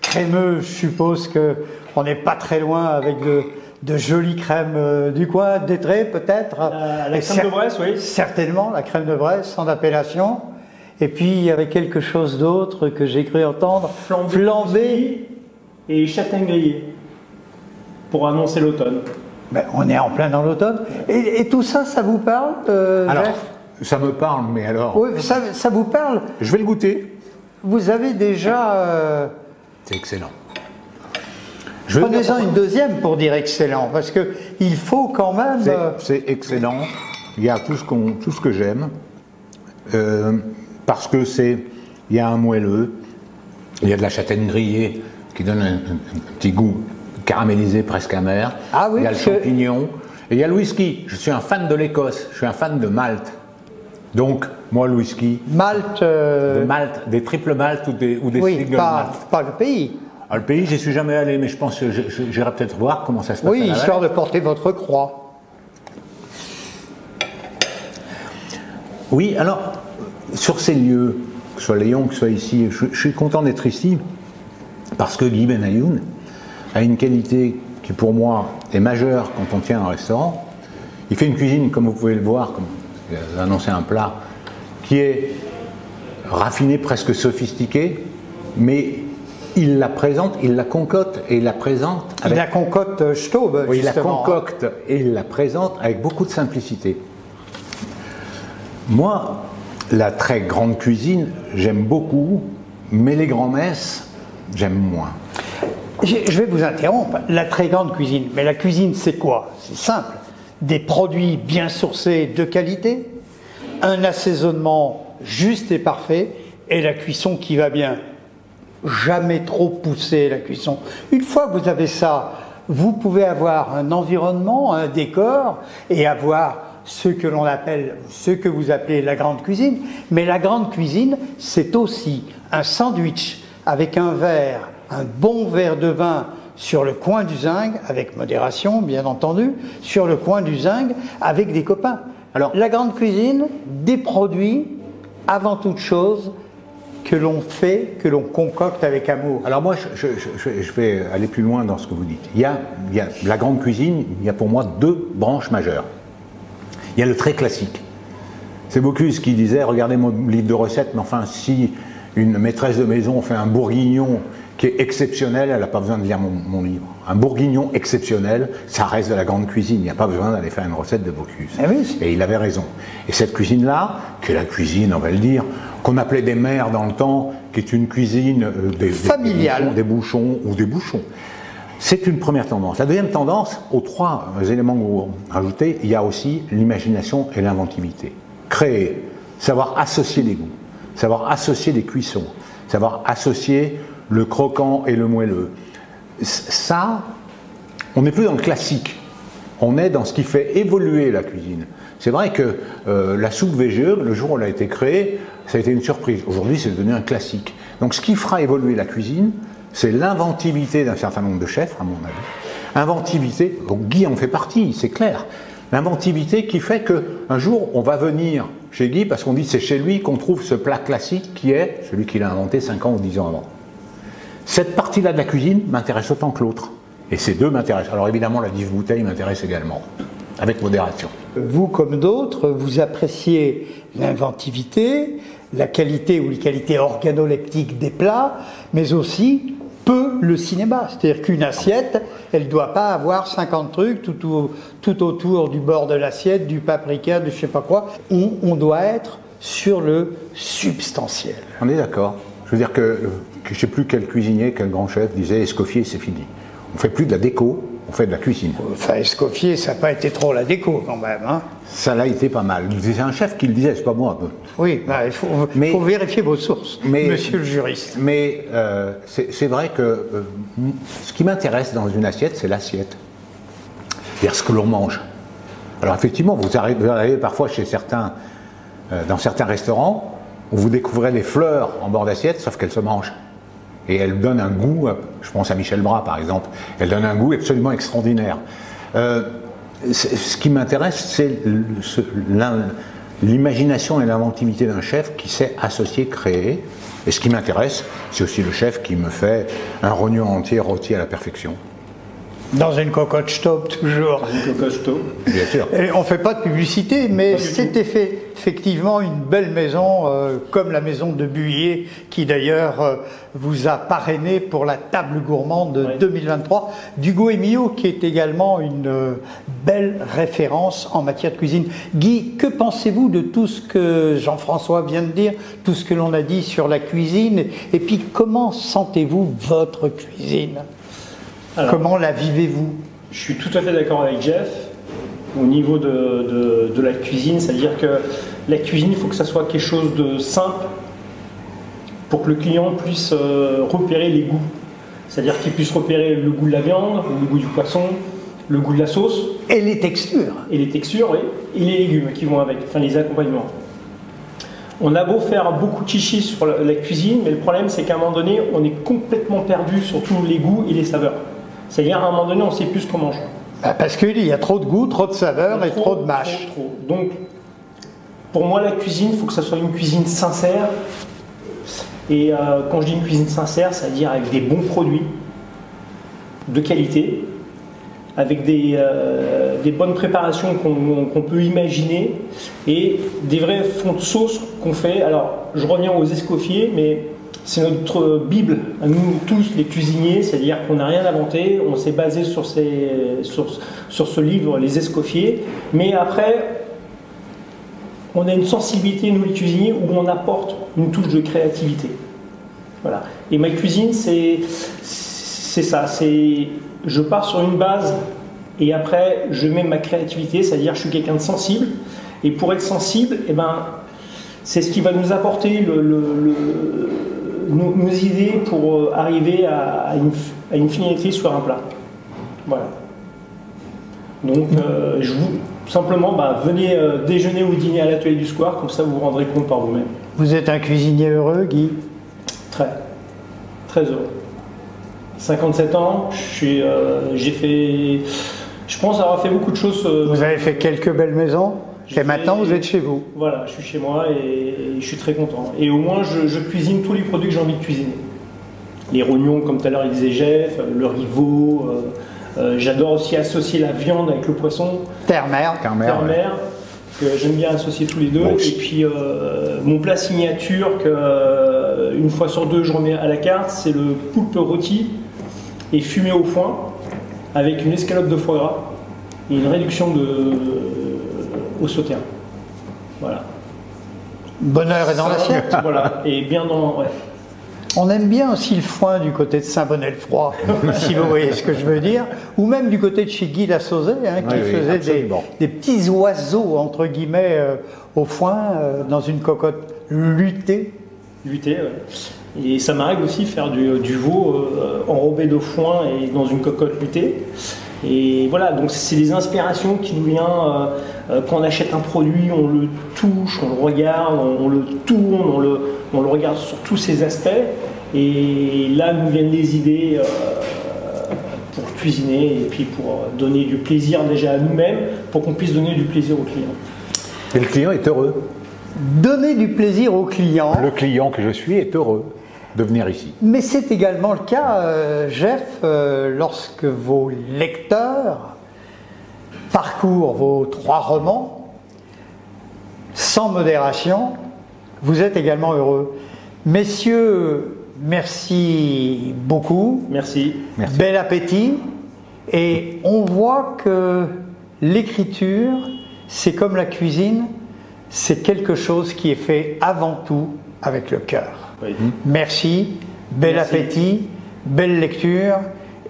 Crémeux, je suppose qu'on n'est pas très loin avec de jolies crèmes du coin, d'Étré peut-être. La crème de Bresse, oui. Certainement, la crème de Bresse, sans appellation. Et puis il y avait quelque chose d'autre que j'ai cru entendre. Flambé et châtaignes grillées. Pour annoncer l'automne. Ben, on est en plein dans l'automne. Et tout ça, ça vous parle, Alors, Jeff? ça me parle, mais alors... Oui, ça vous parle. Je vais le goûter. Vous avez déjà... C'est excellent. Prenez-en une deuxième pour dire excellent, parce que il faut quand même... C'est excellent. Il y a tout ce que j'aime. Parce que il y a un moelleux, il y a de la châtaigne grillée qui donne un petit goût caramélisé, presque amer. Ah oui, il y a le champignon. Et il y a le whisky. Je suis un fan de l'Écosse. Je suis un fan de Malte. Donc, moi, le whisky. Malte. De Malte, des triples Malte ou des single Malte. Pas le pays. Alors, le pays, j'y suis jamais allé, mais je pense que j'irai peut-être voir comment ça se passe. Oui, histoire de porter votre croix. Oui, alors, sur ces lieux, que ce soit Lyon, que ce soit ici, je suis content d'être ici parce que Guy Benayoun a une qualité qui, pour moi, est majeure quand on tient un restaurant. Il fait une cuisine, comme vous pouvez le voir, comme il a annoncé un plat, qui est raffiné, presque sophistiqué, mais il la présente, il la concocte et il la présente. Il la concocte Staub, oui, il la justement. concocte et il la présente avec beaucoup de simplicité. Moi, la très grande cuisine, j'aime beaucoup, mais les grands-messes, j'aime moins. Je vais vous interrompre. La très grande cuisine. Mais la cuisine, c'est quoi? C'est simple. Des produits bien sourcés de qualité, un assaisonnement juste et parfait, et la cuisson qui va bien. Jamais trop pousser la cuisson. Une fois que vous avez ça, vous pouvez avoir un environnement, un décor, et avoir ce que l'on appelle, ce que vous appelez la grande cuisine. Mais la grande cuisine, c'est aussi un sandwich avec un verre, un bon verre de vin sur le coin du zinc, avec modération bien entendu, sur le coin du zinc, avec des copains. Alors, la grande cuisine, des produits, avant toute chose, que l'on fait, que l'on concocte avec amour. Alors moi, je vais aller plus loin dans ce que vous dites. Il y a la grande cuisine, il y a pour moi deux branches majeures. Il y a le très classique. C'est Bocuse qui disait, regardez mon livre de recettes, mais enfin, si une maîtresse de maison fait un bourguignon qui est exceptionnel, elle n'a pas besoin de lire mon livre. Un bourguignon exceptionnel, ça reste de la grande cuisine, il n'y a pas besoin d'aller faire une recette de Bocuse. Ah oui. Et il avait raison. Et cette cuisine-là, qui est la cuisine, on va le dire, qu'on appelait des mères dans le temps, qui est une cuisine familiale, des bouchons ou des bouchons. C'est une première tendance. La deuxième tendance, aux trois éléments que vous rajoutez, il y a aussi l'imagination et l'inventivité. Créer, savoir associer les goûts, savoir associer les cuissons, savoir associer le croquant et le moelleux. Ça, on n'est plus dans le classique. On est dans ce qui fait évoluer la cuisine. C'est vrai que la soupe VGE, le jour où elle a été créée, ça a été une surprise. Aujourd'hui, c'est devenu un classique. Donc ce qui fera évoluer la cuisine, c'est l'inventivité d'un certain nombre de chefs, à mon avis. Inventivité, donc Guy en fait partie, c'est clair. L'inventivité qui fait qu'un jour, on va venir chez Guy parce qu'on dit que c'est chez lui qu'on trouve ce plat classique qui est celui qu'il a inventé 5 ans ou 10 ans avant. Cette partie-là de la cuisine m'intéresse autant que l'autre. Et ces deux m'intéressent. Alors évidemment, la dive bouteille m'intéresse également, avec modération. Vous, comme d'autres, vous appréciez l'inventivité, la qualité ou les qualités organoleptiques des plats, mais aussi peu le cinéma. C'est-à-dire qu'une assiette, elle ne doit pas avoir 50 trucs tout autour du bord de l'assiette, du paprika, de je ne sais pas quoi. On doit être sur le substantiel. On est d'accord. Je veux dire que je ne sais plus quel cuisinier, quel grand chef disait « Escoffier, c'est fini ». On ne fait plus de la déco, on fait de la cuisine. Enfin, Escoffier, ça n'a pas été trop la déco quand même. Hein. Ça l'a été pas mal. C'est un chef qui le disait, c'est pas moi. Oui, bah, il faut vérifier vos sources, monsieur le juriste. Mais c'est vrai que ce qui m'intéresse dans une assiette, c'est l'assiette. C'est-à-dire ce que l'on mange. Alors effectivement, vous arrivez parfois chez certains, dans certains restaurants, où vous découvrez les fleurs en bord d'assiette, sauf qu'elles se mangent. Et elle donne un goût, je pense à Michel Bras par exemple, elle donne un goût absolument extraordinaire. Ce qui m'intéresse, c'est l'imagination et l'inventivité d'un chef qui sait associer, créer. Et ce qui m'intéresse, c'est aussi le chef qui me fait un rognon entier rôti à la perfection. Dans une cocotte Staub, toujours. Une cocotte Staub. Bien sûr. Et on ne fait pas de publicité, mais c'était effectivement une belle maison, comme la maison de Buyer, qui d'ailleurs vous a parrainé pour la table gourmande 2023, d'Hugo Emilio, qui est également une belle référence en matière de cuisine. Guy, que pensez-vous de tout ce que Jean-François vient de dire, tout ce que l'on a dit sur la cuisine, et puis comment sentez-vous votre cuisine ? Alors, comment la vivez-vous? Je suis tout à fait d'accord avec Jeff au niveau de la cuisine, c'est-à-dire que la cuisine, il faut que ça soit quelque chose de simple pour que le client puisse repérer les goûts. C'est-à-dire qu'il puisse repérer le goût de la viande, le goût du poisson, le goût de la sauce. Et les textures. Et les textures, oui. Et les légumes qui vont avec, enfin les accompagnements. On a beau faire beaucoup de chichis sur la cuisine, mais le problème c'est qu'à un moment donné, on est complètement perdu sur tous les goûts et les saveurs. C'est-à-dire à un moment donné, on ne sait plus ce qu'on mange. Parce qu'il y a trop de goût, trop de saveurs et trop de mâche. Trop. Donc, pour moi, la cuisine, il faut que ça soit une cuisine sincère. Et quand je dis une cuisine sincère, c'est-à-dire avec des bons produits de qualité, avec des bonnes préparations qu'on peut imaginer et des vrais fonds de sauce qu'on fait. Alors, je reviens aux escoffiers, mais c'est notre Bible, à nous tous les cuisiniers, c'est-à-dire qu'on n'a rien inventé, on s'est basé sur ce livre, Les Escoffiers, mais après, on a une sensibilité, nous les cuisiniers, où on apporte une touche de créativité. Voilà. Et ma cuisine, c'est ça, je pars sur une base et après, je mets ma créativité, c'est-à-dire je suis quelqu'un de sensible, et pour être sensible, eh ben, c'est ce qui va nous apporter nos idées pour arriver à une finalité sur un plat. Voilà. Donc, je vous simplement, venez déjeuner ou dîner à l'atelier du Square, comme ça vous vous rendrez compte par vous-même. Vous êtes un cuisinier heureux, Guy? Très heureux. 57 ans, je pense avoir fait beaucoup de choses. Vous avez fait quelques belles maisons? Et maintenant, vous êtes chez vous. Voilà, je suis chez moi et je suis très content. Et au moins, je cuisine tous les produits que j'ai envie de cuisiner. Les rognons, comme tout à l'heure il disait Jeff, le rivot. J'adore aussi associer la viande avec le poisson. Terre-mer. Terre-mer, que j'aime bien associer tous les deux. Bon, et puis, mon plat signature, une fois sur deux, je remets à la carte, c'est le poulpe rôti et fumé au foin, avec une escalope de foie gras et une réduction au sauté. Voilà. Bonheur est dans l'assiette. Voilà. Et bien dans. Ouais. On aime bien aussi le foin du côté de Saint-Bonnet-le-Froid, si vous voyez ce que je veux dire, ou même du côté de chez Guy Lassauzet, qui faisait des petits oiseaux, entre guillemets, au foin, dans une cocotte luttée. Luttée, ouais. Et ça m'arrive aussi faire du veau enrobé de foin et dans une cocotte luttée. Et voilà, donc c'est des inspirations qui nous viennent quand on achète un produit, on le touche, on le regarde, on le tourne, on le regarde sur tous ses aspects. Et là nous viennent des idées pour cuisiner et puis pour donner du plaisir déjà à nous-mêmes, pour qu'on puisse donner du plaisir aux clients. Et le client est heureux. Donner du plaisir aux clients. Le client que je suis est heureux de venir ici. Mais c'est également le cas, Jeff, lorsque vos lecteurs parcourent vos 3 romans, sans modération, vous êtes également heureux. Messieurs, merci beaucoup. Merci. Bel appétit. Et on voit que l'écriture, c'est comme la cuisine, c'est quelque chose qui est fait avant tout avec le cœur. Oui. Merci, bel appétit, belle lecture,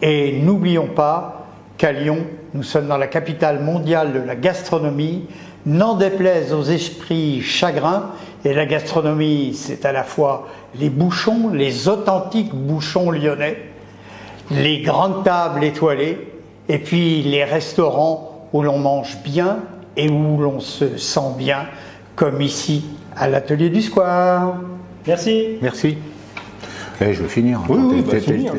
et n'oublions pas qu'à Lyon, nous sommes dans la capitale mondiale de la gastronomie, n'en déplaise aux esprits chagrins, et la gastronomie, c'est à la fois les bouchons, les authentiques bouchons lyonnais, les grandes tables étoilées, et puis les restaurants où l'on mange bien et où l'on se sent bien, comme ici à l'atelier du Square. Merci. Merci. Je veux finir. Oui, bah, finis, hein.